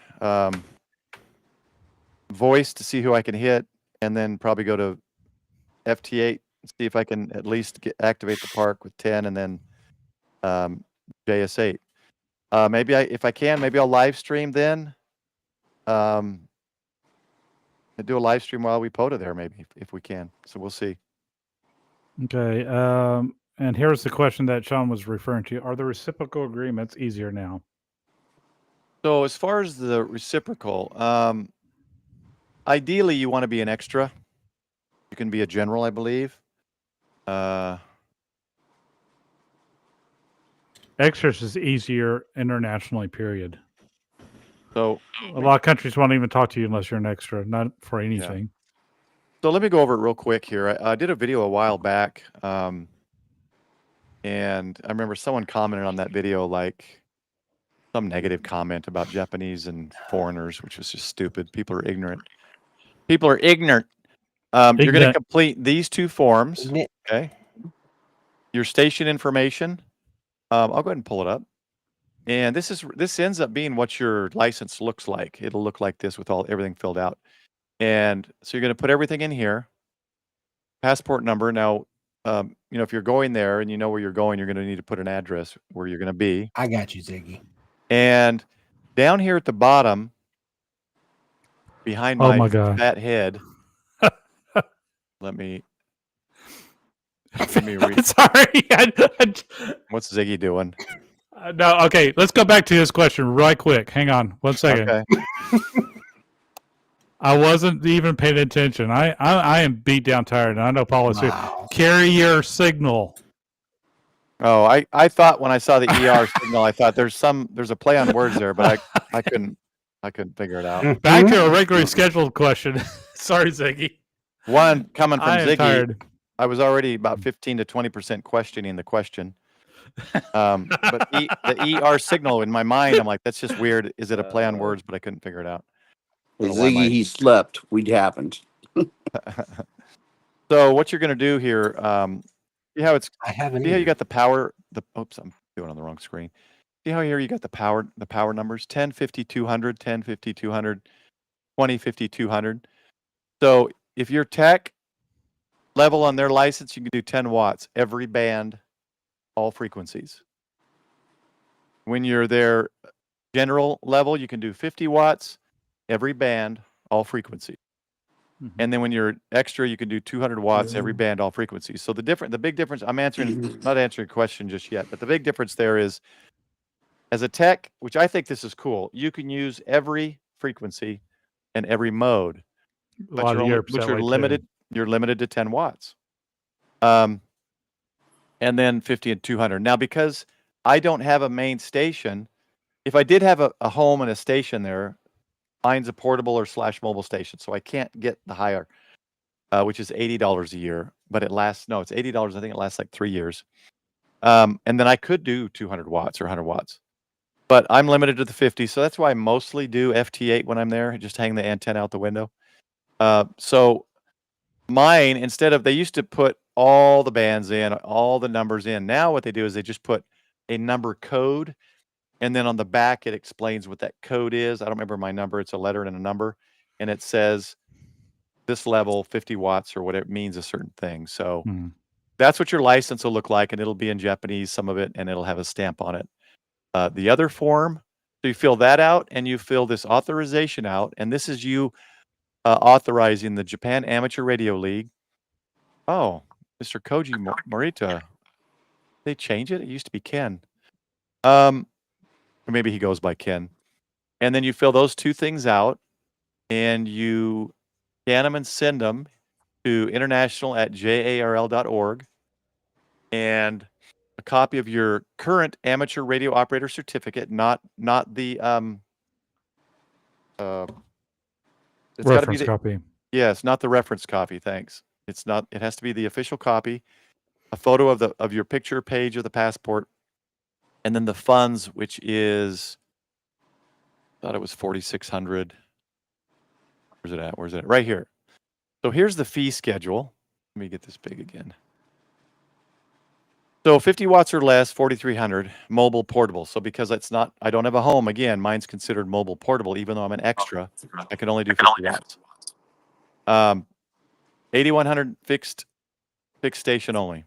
Voice to see who I can hit, and then probably go to FT8 and see if I can at least activate the park with 10, and then JS8. Maybe if I can, maybe I'll live stream then. And do a live stream while we POTA there, maybe if we can. So we'll see. Okay. And here's the question that Sean was referring to. Are the reciprocal agreements easier now? So as far as the reciprocal, ideally you want to be an extra. You can be a general, I believe. Extras is easier internationally, period. So A lot of countries won't even talk to you unless you're an extra, not for anything. So let me go over it real quick here. I did a video a while back, and I remember someone commented on that video, like some negative comment about Japanese and foreigners, which was just stupid. People are ignorant. You're going to Ignorant. complete these 2 forms. Isn't it? Okay. Your station information. I'll go ahead and pull it up. And this ends up being what your license looks like. It'll look like this with everything filled out. And so you're going to put everything in here. Passport number. Now, if you're going there and you know where you're going, you're going to need to put an address where you're going to be. I got you, Ziggy. And down here at the bottom, behind my God. fat head, let me read. Sorry. What's Ziggy doing? No, okay. Let's go back to this question right quick. Hang on 1 second. Okay. I wasn't even paying attention. I am beat down tired, and I know Paul is here. Wow. Carrier signal. Oh, I thought when I saw the ER signal, I thought there's a play on words there, but I couldn't figure it out. Back to a regularly scheduled question. Sorry, Ziggy. One coming from I am Ziggy. tired. I was already about 15 to 20% questioning the question. But the ER signal in my mind, I'm like, that's just weird. Is it a play on words? But I couldn't figure it out. Ziggy, he slept. We'd happened. So what you're going to do here, see how it's, I haven't. see how you got the power, oops, I'm doing it on the wrong screen. See how here you got the power numbers, 10, 50, 200, 10, 50, 200, 20, 50, 200. So if you're tech level on their license, you can do 10 watts, every band, all frequencies. When you're their general level, you can do 50 watts, every band, all frequencies. Mm-hmm. And then when you're extra, you can do 200 watts, every band, all frequencies. So the big difference, I'm not answering a question just yet, but the big difference there is, as a tech, which I think this is cool, you can use every frequency and every mode, but you're limited. You're limited to 10 watts. And then 50 and 200. Now, because I don't have a main station, if I did have a home and a station there, mine's a portable or / mobile station, so I can't get the higher, which is $80 a year, but it lasts, no, it's $80. I think it lasts like 3 years. And then I could do 200 watts or 100 watts, but I'm limited to the 50. So that's why I mostly do FT8 when I'm there, just hang the antenna out the window. So mine, instead of, they used to put all the bands in, all the numbers in. Now what they do is they just put a number code, and then on the back it explains what that code is. I don't remember my number. It's a letter and a number, and it says this level 50 watts or whatever, it means a certain thing. So that's what your license will look like, and it'll be in Japanese, some of it, and it'll have a stamp on it. The other form, so you fill that out, and you fill this authorization out, and this is you authorizing the Japan Amateur Radio League. Oh, Mr. Koji Morita. They change it? It used to be Ken. Or maybe he goes by Ken. And then you fill those two things out, and you scan them and send them to international@jarl.org, and a copy of your current amateur radio operator certificate, not the it's got to be reference copy. Yes, not the reference copy. Thanks. It's not. It has to be the official copy. A photo of your picture page of the passport, and then the funds, which is, I thought it was 4,600. Where's it at? Where's it at? Right here. So here's the fee schedule. Let me get this big again. So 50 watts or less, 4,300, mobile portable. So because it's not, I don't have a home, again, mine's considered mobile portable, even though I'm an extra, I can only do 50 watts. 8,100 fixed station only.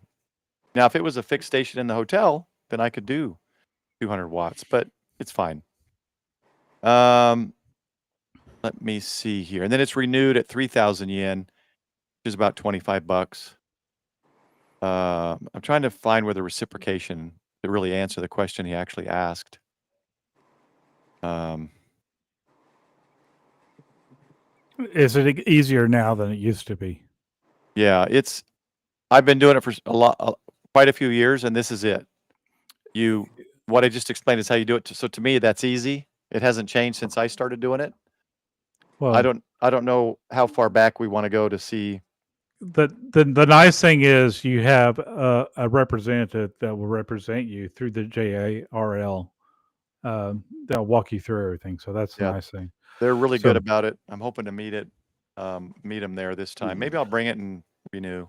Now, if it was a fixed station in the hotel, then I could do 200 watts, but it's fine. Let me see here. And then it's renewed at 3,000 yen, which is about $25. I'm trying to find where the reciprocation to really answer the question he actually asked. Is it easier now than it used to be? Yeah, I've been doing it for quite a few years, and this is it. What I just explained is how you do it. So to me, that's easy. It hasn't changed since I started doing it. Well, I don't know how far back we want to go to see. The nice thing is you have a representative that will represent you through the JARL. They'll walk you through everything. So that's the nice thing. They're really good about it. I'm hoping to meet them there this time. Maybe I'll bring it and renew.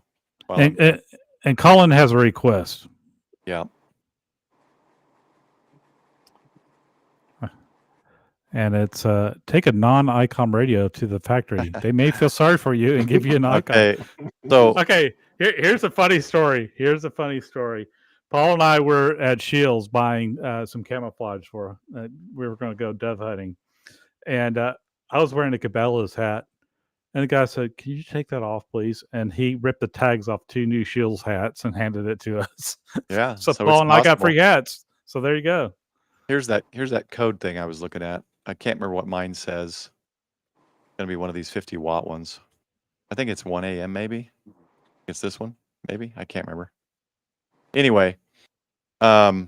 And Colin has a request. Yeah. and it's take a non-ICOM radio to the factory. They may feel sorry for you and give you an ICOM. Okay. So Okay, here's a funny story. Paul and I were at Shields buying some camouflage for. We were going to go dove hunting, and I was wearing a Cabela's hat. And the guy said, "Can you take that off, please?" And he ripped the tags off 2 new Shields hats and handed it to us. yeah. So So Paul it's and I got possible. free hats. So there you go. Here's that code thing I was looking at. I can't remember what mine says. It's gonna be one of these 50-watt ones. I think it's 1 a.m. maybe. It's this one, maybe. I can't remember. Anyway, what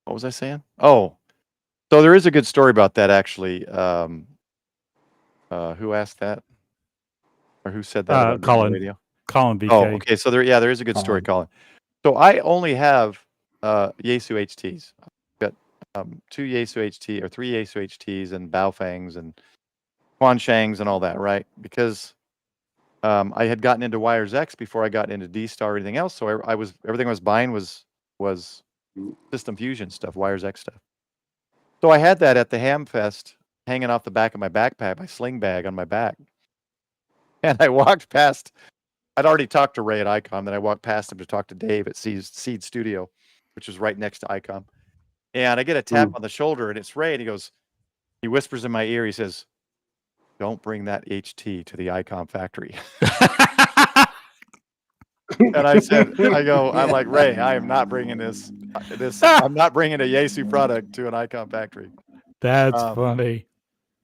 was I saying? Oh, so there is a good story about that actually. Who asked that? Or who said that about Colin. radio? Colin VK. Oh, okay. So there is a good story, Colin. So I only have Yaesu HTs. I've got 2 Yaesu HT or 3 Yaesu HTs and Baofangs and Quanshangs and all that, right? Because I had gotten into Wires X before I got into D-Star or anything else. So everything I was buying was System Fusion stuff, Wires X stuff. So I had that at the Hamfest hanging off the back of my backpack, my sling bag on my back. And I walked past, I'd already talked to Ray at ICOM, then I walked past him to talk to Dave at Seed Studio, which is right next to ICOM. And I get a tap on the shoulder, and it's Ray, and he whispers in my ear, he says, "Don't bring that HT to the ICOM factory." And I'm like, "Ray, I am not bringing this. I'm not bringing a Yaesu product to an ICOM factory." That's funny.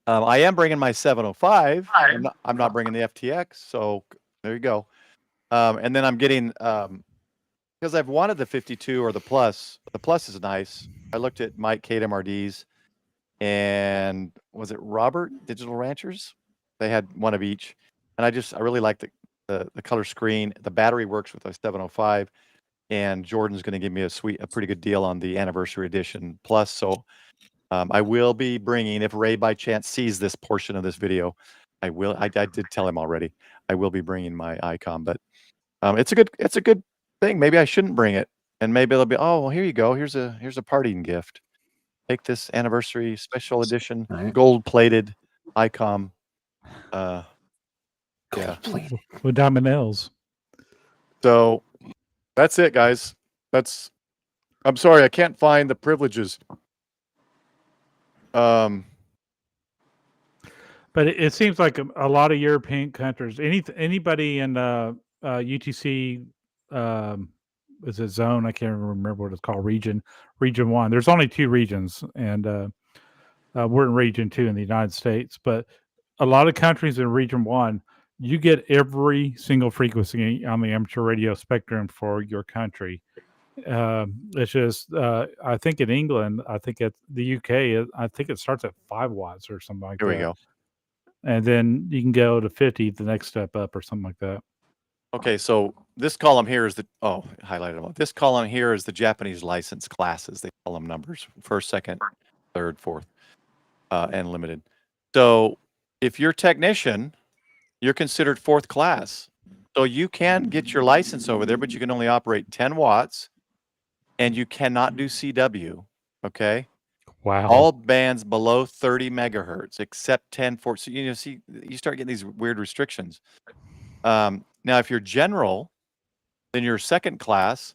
I am bringing my 705. I'm not bringing the FTX. So there you go. And then I'm getting, because I've wanted the 52 or the Plus. The Plus is nice. I looked at Mike KMRD's, and was it Robert Digital Ranchers? They had one of each, and I really like the color screen. The battery works with a 705, and Jordan's going to give me a pretty good deal on the anniversary edition Plus. So I will be bringing, if Ray by chance sees this portion of this video, I did tell him already. I will be bringing my ICOM, but it's a good thing. Maybe I shouldn't bring it, and maybe they'll be, oh well, here you go. Here's a parting gift. Take this anniversary special edition gold plated ICOM. Yeah, with diamond nails. So that's it, guys. I'm sorry, I can't find the privileges. But it seems like a lot of European countries, anybody in UTC, is it zone? I can't remember what it's called. Region 1. There's only 2 regions, and we're in Region 2 in the United States. But a lot of countries in Region 1, you get every single frequency on the amateur radio spectrum for your country. It's just I think in England, I think at the UK, I think it starts at 5 watts or something like that. Here we go. And then you can go to 50, the next step up or something like that. Okay, so this column here is highlighted them all. This column here is the Japanese license classes. They call them numbers: first, second, third, fourth, and limited. So if you're technician, you're considered 4th class. So you can get your license over there, but you can only operate 10 watts, and you cannot do CW. Okay. Wow. All bands below 30 megahertz, except 10-4. So you start getting these weird restrictions. Now, if you're general, then you're 2nd class,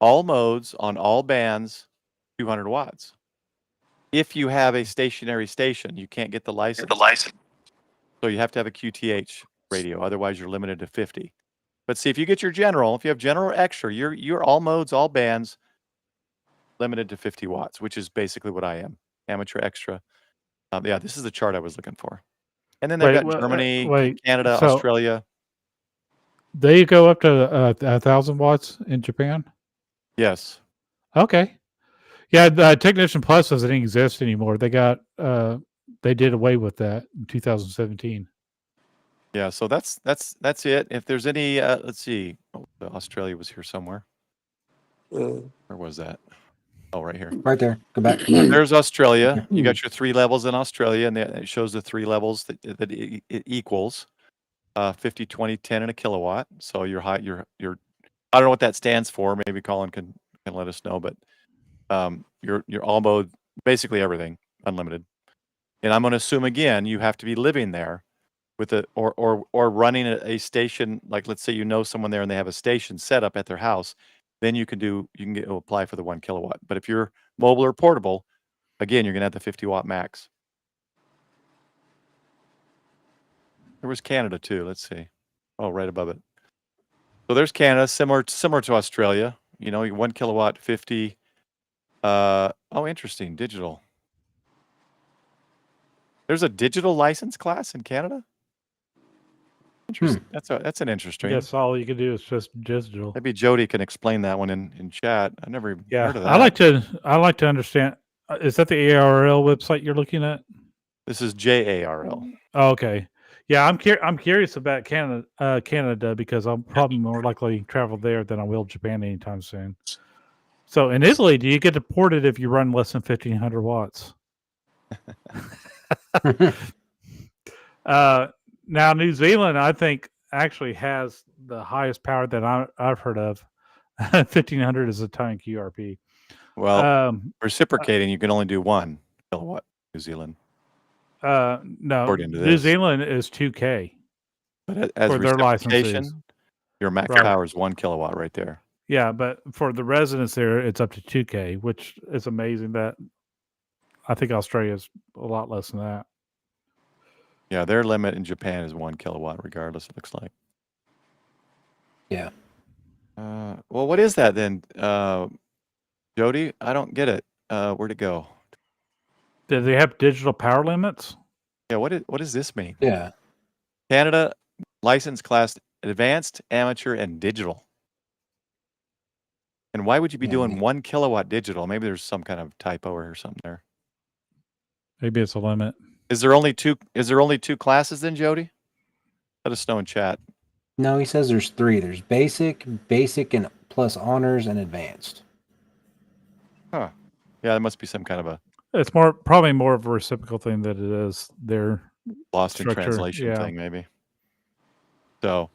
all modes on all bands, 200 watts. If you have a stationary station, you can't get the license. So you have to have a QTH radio. Otherwise, you're limited to 50. But see, if you get your general, if you have general or extra, you're all modes, all bands, limited to 50 watts, which is basically what I am. Amateur extra. Yeah, this is the chart I was looking for. And then they've got Germany, Canada, Australia. They go up to 1,000 watts in Japan? Yes. Okay. Yeah, the Technician Plus doesn't exist anymore. They did away with that in 2017. Yeah, so that's it. If there's any, let's see. Oh, Australia was here somewhere. Where was that? Oh, right here. Right there. Go back. There's Australia. You got your 3 levels in Australia, and it shows the 3 levels that it equals 50, 20, 10, and a kilowatt. So your high, your I don't know what that stands for. Maybe Colin can let us know. But your all mode, basically everything, unlimited. And I'm going to assume again, you have to be living there with or running a station. Like, let's say you know someone there and they have a station set up at their house, then you can apply for the 1 kilowatt. But if you're mobile or portable, again, you're going to have the 50 watt max. There was Canada too. Let's see. Oh, right above it. So there's Canada, similar to Australia. 1 kilowatt, 50. Oh, interesting. Digital. There's a digital license class in Canada. Interesting. That's an interesting. Yes, all you can do is just digital. Maybe Jody can explain that one in chat. I never even heard of that. I like to understand. Is that the ARL website you're looking at? This is JARL. Oh, okay. Yeah, I'm curious about Canada because I'll probably more likely travel there than I will Japan anytime soon. So in Italy, do you get deported if you run less than 1,500 watts? Now New Zealand, I think, actually has the highest power that I've heard of. 1,500 is a ton QRP. Well, reciprocating, you can only do 1 kilowatt. New Zealand. No, New Zealand is 2K. But as for their licenses, reciprocation, your max power is 1 kilowatt right there. Yeah, but for the residents there, it's up to 2K, which is amazing. That I think Australia is a lot less than that. Yeah, their limit in Japan is 1 kilowatt, regardless. It looks like. Yeah. Well, what is that then, Jody? I don't get it. Where'd it go? Do they have digital power limits? Yeah. What does this mean? Yeah. Canada license class advanced, amateur, and digital. And why would you be doing 1 kilowatt digital? Maybe there's some kind of typo or something there. Maybe it's a limit. Is there only two classes then, Jody? Let us know in chat. No, he says there's 3. There's basic, and plus honors and advanced. Huh. Yeah, there must be some kind of a. It's probably more of a reciprocal thing that it is their lost structure. in translation thing, maybe. So,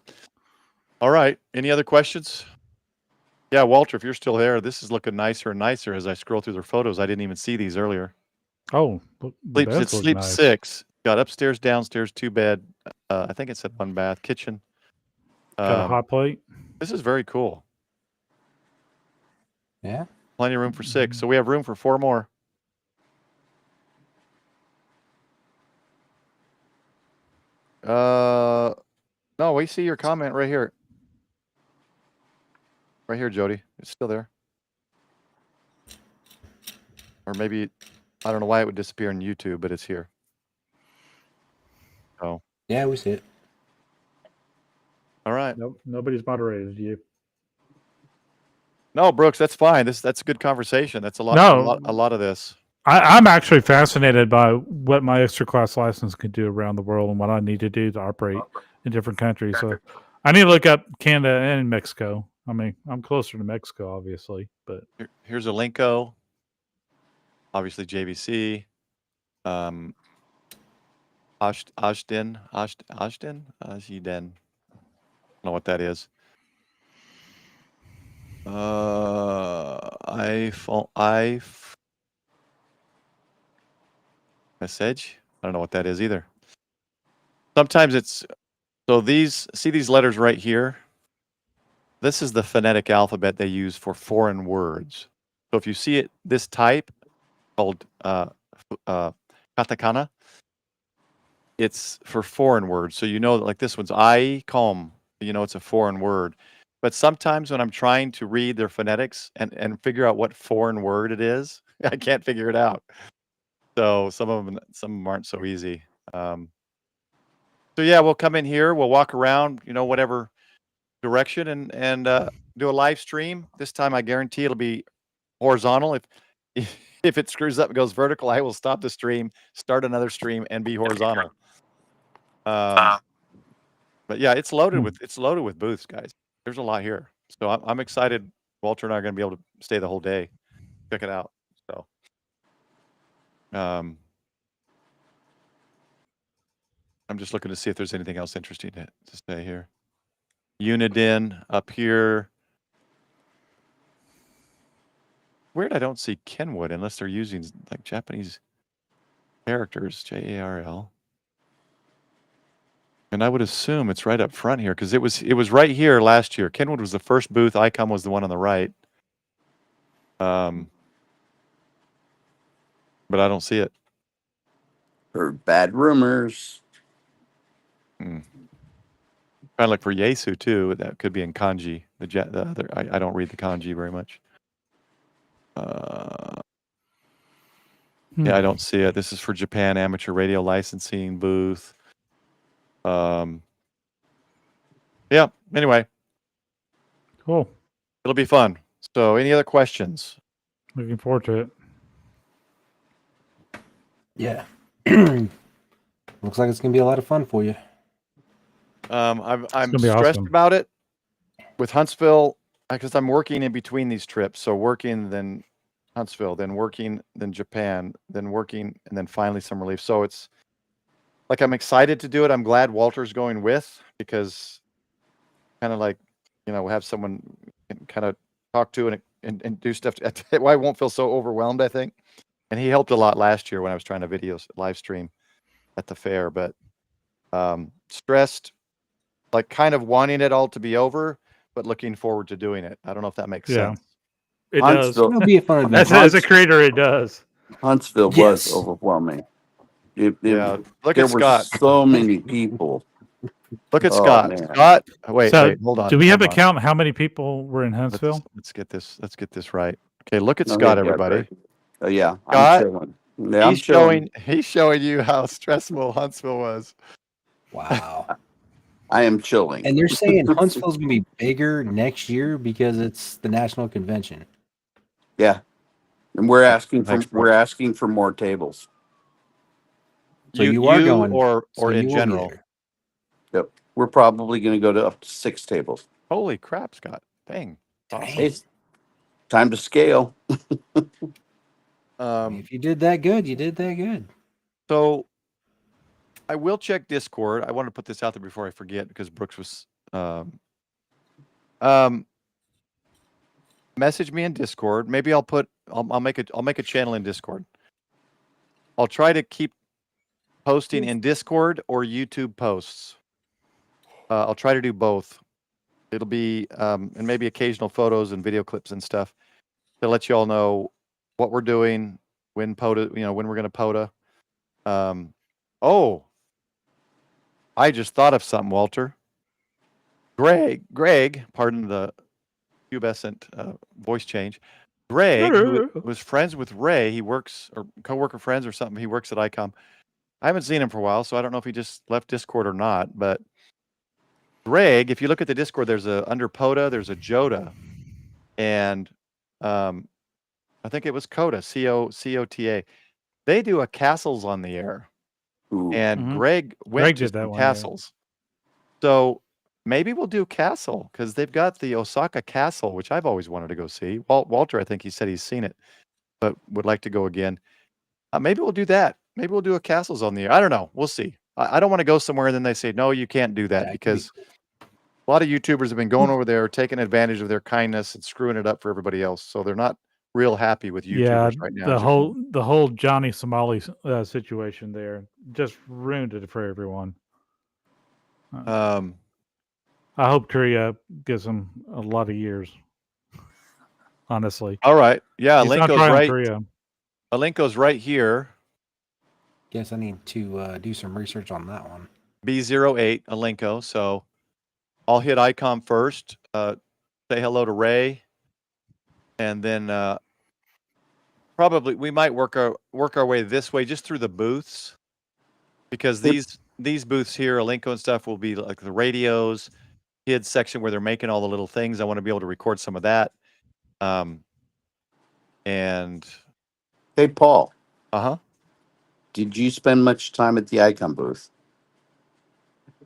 all right. Any other questions? Yeah, Walter, if you're still there, this is looking nicer and nicer as I scroll through their photos. I didn't even see these earlier. Oh, Sleep nice. 6. Got upstairs, downstairs, 2 bed. I think it said 1 bath, kitchen. Got a hot plate. This is very cool. Yeah. Plenty of room for 6. So we have room for 4 more. No, we see your comment right here. Right here, Jody. It's still there. Or maybe, I don't know why it would disappear on YouTube, but it's here. Oh. Yeah, we see it. All right. Nope, nobody's moderated you. No, Brooks, that's fine. That's a good conversation. That's a lot. A lot of this. I'm actually fascinated by what my extra class license can do around the world and what I need to do to operate in different countries. So I need to look up Canada and Mexico. I mean, I'm closer to Mexico, obviously, but here's a Linko. Obviously, JVC. Ashden. I don't know what that is. Message. I don't know what that is either. Sometimes it's so these letters right here. This is the phonetic alphabet they use for foreign words. So if you see it, this type called katakana, it's for foreign words. So you know that, like, this one's I com. You know it's a foreign word. But sometimes when I'm trying to read their phonetics and figure out what foreign word it is, I can't figure it out. So some of them aren't so easy. So yeah, we'll come in here, we'll walk around, whatever direction, and do a live stream. This time I guarantee it'll be horizontal. If it screws up and goes vertical, I will stop the stream, start another stream, and be horizontal. But yeah, it's loaded with booths, guys. There's a lot here, so I'm excited. Walter and I are going to be able to stay the whole day, check it out. So, I'm just looking to see if there's anything else interesting to say here. Uniden up here. Weird, I don't see Kenwood unless they're using like Japanese characters, JARL. And I would assume it's right up front here because it was right here last year. Kenwood was the first booth. ICOM was the one on the right. But I don't see it. Heard bad rumors. Trying to look for Yesu too. That could be in kanji. The other, I don't read the kanji very much. Yeah, I don't see it. This is for Japan Amateur Radio Licensing booth. Yeah. Anyway, Cool. it'll be fun. So, any other questions? Looking forward to it. Yeah. Looks like it's gonna be a lot of fun for you. I'm gonna be stressed awesome. about it with Huntsville because I'm working in between these trips. So working, then Huntsville, then working, then Japan, then working, and then finally some relief. So it's like I'm excited to do it. I'm glad Walter's going with because kind of like, we'll have someone kind of talk to and do stuff. I won't feel so overwhelmed, I think. And he helped a lot last year when I was trying to live stream at the fair, but stressed, like kind of wanting it all to be over, but looking forward to doing it. I don't know if that makes sense. It does. Huntsville, It'll be a fun event. As a creator, it does. Huntsville Yes. was overwhelming. Yeah, look There at were Scott. so many people. Look at Oh, Scott. man. Scott, wait, So, hold on. do we have hold a on. count how many people were in Huntsville? Let's get this right. Okay, look at No, Scott, yeah, everybody. yeah, Scott, I'm chilling. Yeah, I'm chilling. He's showing you how stressful Huntsville was. Wow. I am chilling. And they're saying Huntsville's gonna be bigger next year because it's the national convention. Yeah, and we're asking Thanks, for more tables. So you are going, or so in you will be general. there. Yep, we're probably going to go to up to 6 tables. Holy crap, Scott! Dang. Awesome. It's time to scale. If you did that good, you did that good. So I will check Discord. I want to put this out there before I forget because Brooks was message me in Discord. Maybe I'll make a channel in Discord. I'll try to keep posting in Discord or YouTube posts. I'll try to do both. It'll be and maybe occasional photos and video clips and stuff to let you all know what we're doing, when POTA, when we're going to POTA. Oh, I just thought of something, Walter. Greg, pardon the pubescent voice change. Greg, who was friends with Ray, he works, or coworker friends or something. He works at ICOM. I haven't seen him for a while, so I don't know if he just left Discord or not. But Greg, if you look at the Discord, there's under POTA, there's a JOTA, and I think it was COTA, COTA. They do a Castles on the Air. Ooh. And Greg went to did that some one, Castles. So maybe we'll do Castle because they've got the Osaka Castle, which I've always wanted to go see. Walter, I think he said he's seen it, but would like to go again. Maybe we'll do that. Maybe we'll do a Castles on the Air. I don't know. We'll see. I don't want to go somewhere and then they say, no, you can't do that because a lot of YouTubers have been going over there, taking advantage of their kindness and screwing it up for everybody else. So they're not real happy with YouTubers right now. The whole Johnny Somali situation there just ruined it for everyone. I hope Korea gives him a lot of years. Honestly. All right. Yeah, He's link not goes trying right. Korea. A link goes right here. Guess I need to do some research on that one. B08 Alenko. So I'll hit ICOM first. Say hello to Ray, and then probably we might work our way this way just through the booths, because these booths here, Alenko and stuff, will be like the radios, kids section where they're making all the little things. I want to be able to record some of that. And Hey, Paul. Did you spend much time at the Icon booth?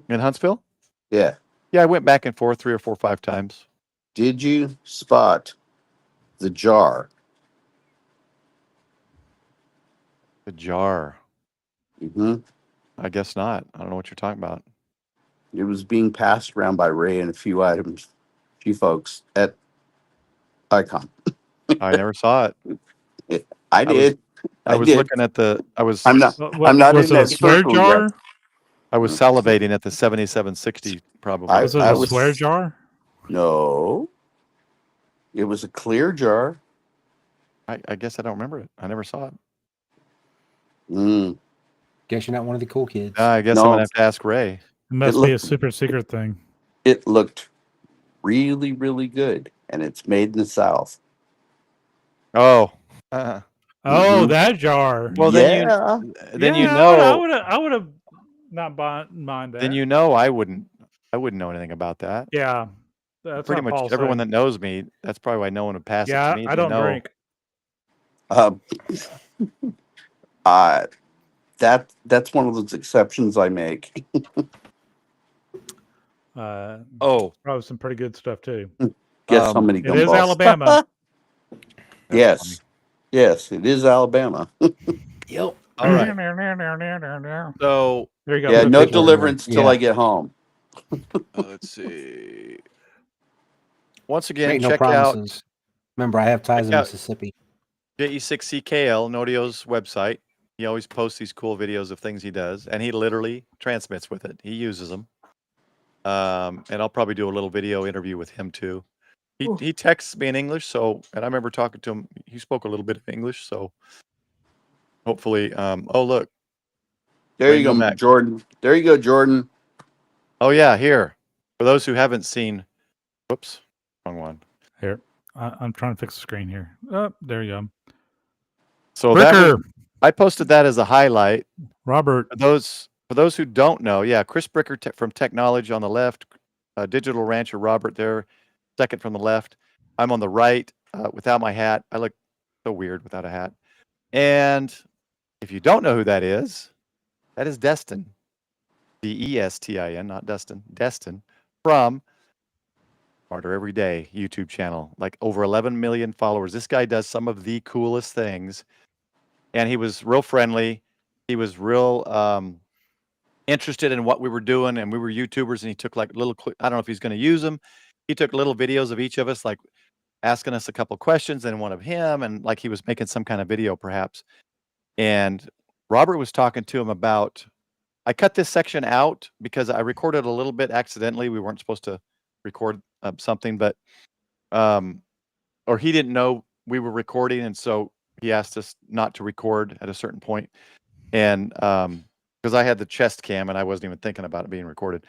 In Huntsville? Yeah. Yeah, I went back and forth 3 or 4 or 5 times. Did you spot the jar? The jar. Mm-hmm. I guess not. I don't know what you're talking about. It was being passed around by Ray and a few folks at Icon. I never saw it. I did. I was did. looking at the. I was. I'm not. What, I'm not was in it a that swear circle jar? yet. I was salivating at the 7760. Probably. Was it I a was- swear jar? No, it was a clear jar. I guess I don't remember it. I never saw it. Mm. Guess you're not one of the cool kids. I guess I'm No. gonna have to ask Ray. It must It be a looked- super secret thing. It looked really, really good, and it's made in the South. Oh. Oh, Mhm. that jar. Well, Yeah. then you Yeah, know. I would have not mind that. Then you know I wouldn't know anything about that. Yeah, that's Pretty what much Paul everyone said. that knows me, that's probably why no one would pass it Yeah, to me. I They don't know. drink. That's one of those exceptions I make. Oh, Probably some pretty good stuff too. Guess how many It is gumballs? Alabama. that's Yes. funny. Yes, it is Alabama. Yep. All right. There So you go. Yeah, Put a no picture. deliverance till Yeah. I get home. let's see. Once again, Make no check out promises. Remember, I have ties in out- Mississippi. JE6CKL, Nodio's website. He always posts these cool videos of things he does, and he literally transmits with it. He uses them. And I'll probably do a little video interview with him too. He texts me in English, and I remember talking to him. He spoke a little bit of English, so hopefully. Oh look, There you Rainbow go, Mac. Jordan. There you go, Jordan. Oh yeah, here. For those who haven't seen, whoops, wrong one. Here, I'm trying to fix the screen here. Oh, there you go. So Bricker, I posted that as a highlight. Robert. For those who don't know, yeah, Chris Bricker from Technology on the left, Digital Rancher Robert there, second from the left. I'm on the right without my hat. I look so weird without a hat. And if you don't know who that is Destin, DESTIN, not Dustin, Destin from Smarter Every Day YouTube channel, like over 11 million followers. This guy does some of the coolest things, and he was real friendly. He was real interested in what we were doing, and we were YouTubers, and he took like little I don't know if he's going to use them. He took little videos of each of us, like asking us a couple questions, and one of him, and like he was making some kind of video perhaps. And Robert was talking to him about, I cut this section out because I recorded a little bit accidentally. We weren't supposed to record something, but or he didn't know we were recording, and so he asked us not to record at a certain point. And because I had the chest cam and I wasn't even thinking about it being recorded.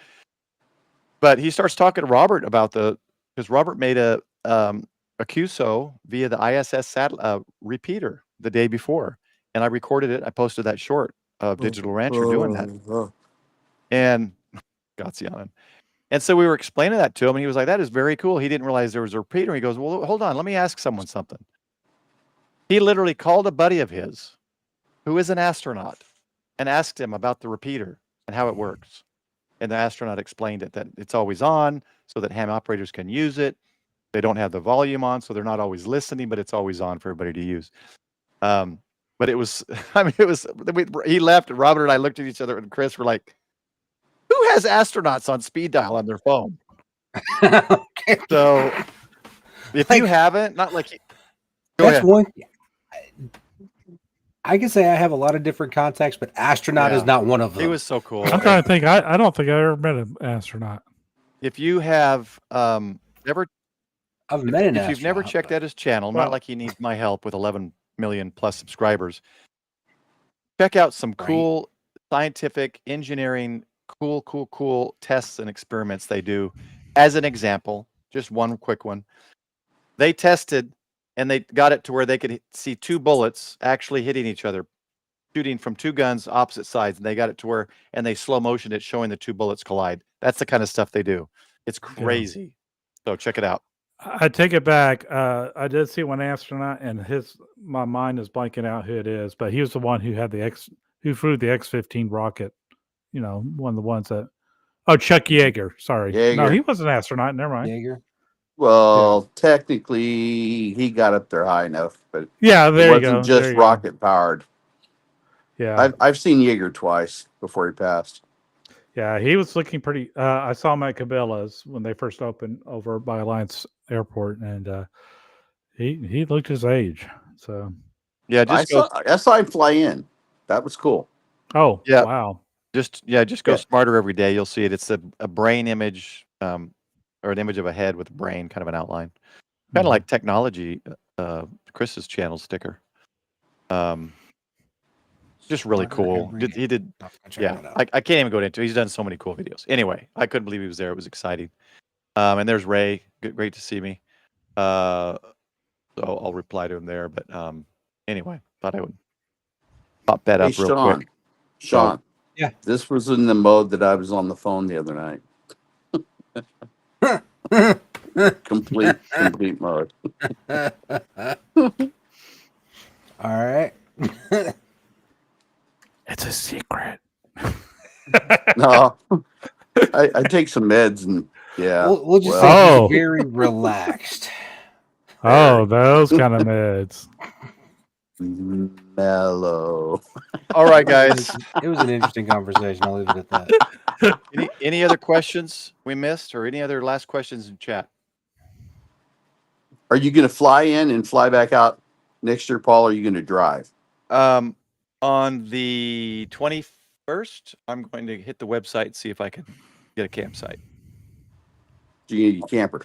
But he starts talking to Robert about because Robert made a QSO via the ISS satellite repeater the day before, and I recorded it. I posted that short of Digital Rancher doing that, and Gatsianen. And so we were explaining that to him, and he was like, "That is very cool." He didn't realize there was a repeater. He goes, "Well, hold on, let me ask someone something." He literally called a buddy of his who is an astronaut and asked him about the repeater and how it works. And the astronaut explained it, that it's always on so that ham operators can use it. They don't have the volume on, so they're not always listening, but it's always on for everybody to use. But it was, he left, and Robert and I looked at each other, and Chris were like, who has astronauts on speed dial on their phone? Okay. So if you haven't, not like, go That's ahead. one. I can say I have a lot of different contacts, but astronaut is Yeah. not one of them. He was so cool. I'm trying to think. I don't think I ever met an astronaut. If you have never I've met an if you've never astronaut, checked but- out his channel, Well- not like he needs my help with 11 million plus subscribers, check out some Right. cool scientific engineering, cool tests and experiments they do. As an example, just one quick one. They tested and they got it to where they could see two bullets actually hitting each other, shooting from two guns opposite sides, and they got it to where, and they slow motioned it, showing the two bullets collide. That's the kind of stuff they do. It's crazy. So check it out. I take it back. I did see one astronaut, and my mind is blanking out who it is, but he was the one who had who flew the X-15 rocket. You know, one of the ones that. Oh, Chuck Yeager. Sorry, no, Yeager. he was an astronaut. Never mind. Jaeger. Well, technically, he got up there high enough, but Yeah, it there you wasn't go. just there you go. rocket powered. Yeah, I've seen Yeager twice before he passed. yeah, he was looking pretty. I saw him at Cabela's when they first opened over by Alliance Airport, and he looked his age. So Yeah, I saw him fly in. That was cool. Oh, Yeah. wow. Just go smarter every day. You'll see it. It's a brain image, or an image of a head with a brain, kind of an outline. Kind of like technology, Chris's channel sticker. Just really cool. He did. Yeah, I can't even go into it. He's done so many cool videos. Anyway, I couldn't believe he was there. It was exciting. And there's Ray. Great to see me. So I'll reply to him there. But anyway, thought I would pop that up real quick. Sean. Yeah. This was in the mode that I was on the phone the other night. complete mode. All right. It's a secret. No, I take some meds and yeah. We'll just well. say he's very relaxed. Oh, those kind of meds. Mellow. All right, guys. It was an interesting conversation. I'll leave it at that. Any other questions we missed, or any other last questions in chat? Are you going to fly in and fly back out next year, Paul? Or are you going to drive? On the 21st, I'm going to hit the website and see if I can get a campsite. Do you need a camper?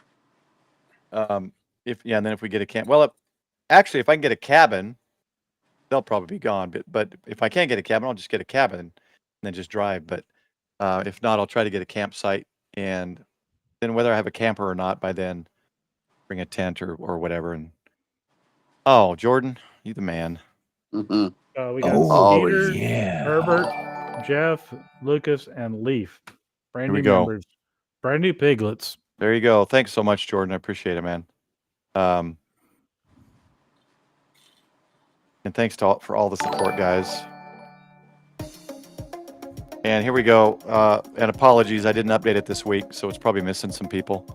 And then if we get a camp, well, actually, if I can get a cabin, they'll probably be gone. But if I can't get a cabin, I'll just get a cabin and then just drive. But if not, I'll try to get a campsite, and then whether I have a camper or not, by then bring a tent or whatever. And oh, Jordan, you the man. Mm-hmm. We got Peter, Herbert, Jeff, Lucas, and Leaf. Brand new members. Brand new piglets. There you go. Thanks so much, Jordan. I appreciate it, man. And thanks for all the support, guys. And here we go. And apologies, I didn't update it this week, so it's probably missing some people.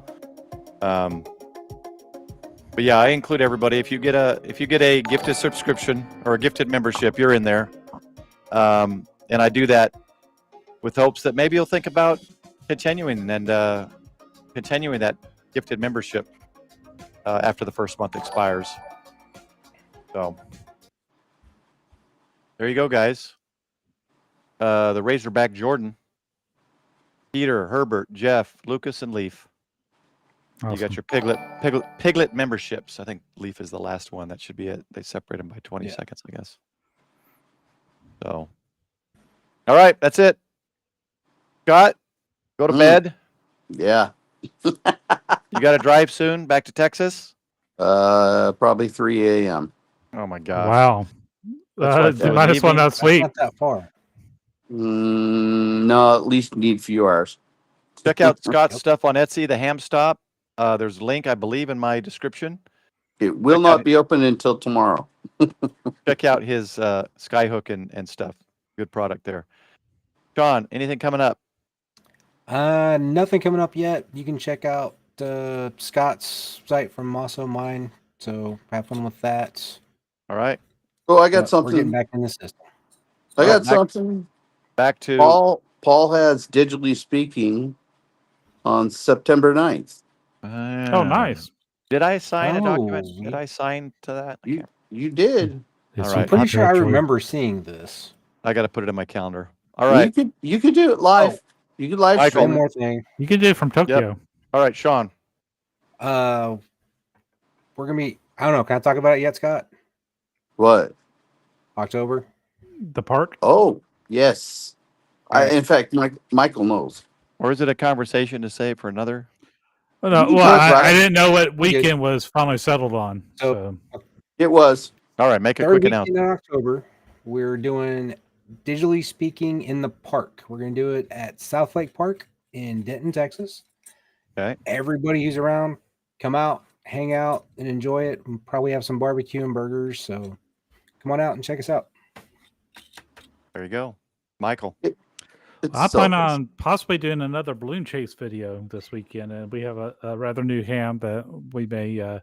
But yeah, I include everybody. If you get a gifted subscription or a gifted membership, you're in there. And I do that with hopes that maybe you'll think about continuing that gifted membership after the first month expires. So there you go, guys. The Razorback Jordan, Peter, Herbert, Jeff, Lucas, and Leaf. Awesome. You got your piglet memberships. I think Leaf is the last one. That should be it. They separate them by 20 seconds, I guess. So, all right, that's it. Scott, go to bed. Yeah. You got to drive soon back to Texas? Probably 3 a.m. Oh my gosh. Wow. Minus one out sleep. Not that far. No, at least need a few hours. Check out Scott's stuff on Etsy, the Ham Stop. There's a link, I believe, in my description. It will not be open until tomorrow. Check out his Skyhook and stuff. Good product there. Sean, anything coming up? Nothing coming up yet. You can check out Scott's site from Mosso Mine. So have fun with that. All right. Oh, I got something. We're getting back in the system. I got something. Back to Paul has Digitally Speaking on September 9th. Oh, nice. Did I sign a document? Did I sign to that? You did. All right. I'm pretty sure I remember seeing this. I got to put it in my calendar. All right. You could do it live. You could live stream. One more thing. You can do it from Tokyo. Yep. All right, Sean. We're gonna be. I don't know. Can I talk about it yet, Scott? What? October. The park. Oh yes. In fact, Michael knows. Or is it a conversation to save for another? Oh, no, well, I didn't know what weekend was finally settled on. So it was. All right, make a quick announcement. In October, we're doing Digitally Speaking in the park. We're going to do it at South Lake Park in Denton, Texas. Okay. Everybody who's around, come out, hang out, and enjoy it. We'll probably have some barbecue and burgers. So come on out and check us out. There you go. Michael. I plan on possibly doing another balloon chase video this weekend, and we have a rather new ham that we may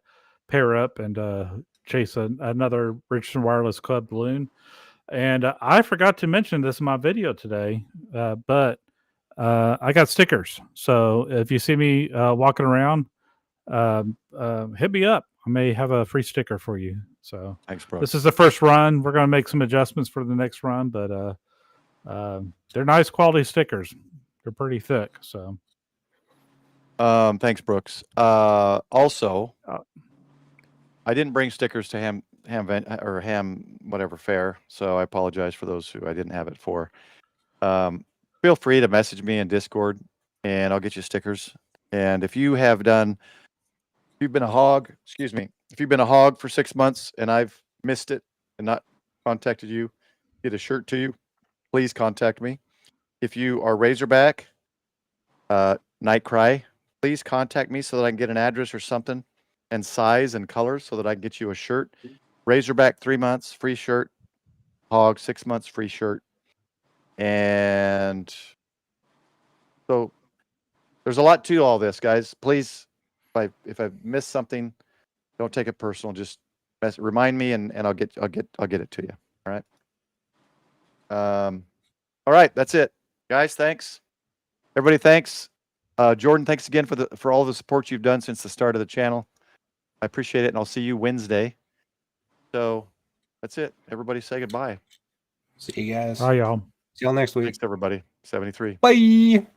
pair up and chase another Richardson Wireless Club balloon. And I forgot to mention this in my video today, but I got stickers. So if you see me walking around, hit me up. I may have a free sticker for you. So Thanks, bro. this is the first run. We're going to make some adjustments for the next run, but they're nice quality stickers. They're pretty thick. So Thanks, Brooks. Also, I didn't bring stickers to ham whatever fair, so I apologize for those who I didn't have it for. Feel free to message me in Discord, and I'll get you stickers. And if you have done, if you've been a hog, excuse me, if you've been a hog for 6 months and I've missed it and not contacted you, get a shirt to you, please contact me. If you are Razorback, Night Cry, please contact me so that I can get an address or something and size and colors so that I can get you a shirt. Razorback 3 months, free shirt. Hog 6 months, free shirt. And so there's a lot to all this, guys. Please, if I've missed something, don't take it personal. Just remind me, and I'll get it to you. All right. All right, that's it, guys. Thanks, everybody. Thanks, Jordan. Thanks again for all the support you've done since the start of the channel. I appreciate it, and I'll see you Wednesday. So that's it. Everybody, say goodbye. See you guys. bye, y'all. See y'all next week. Thanks, everybody. 73. Bye.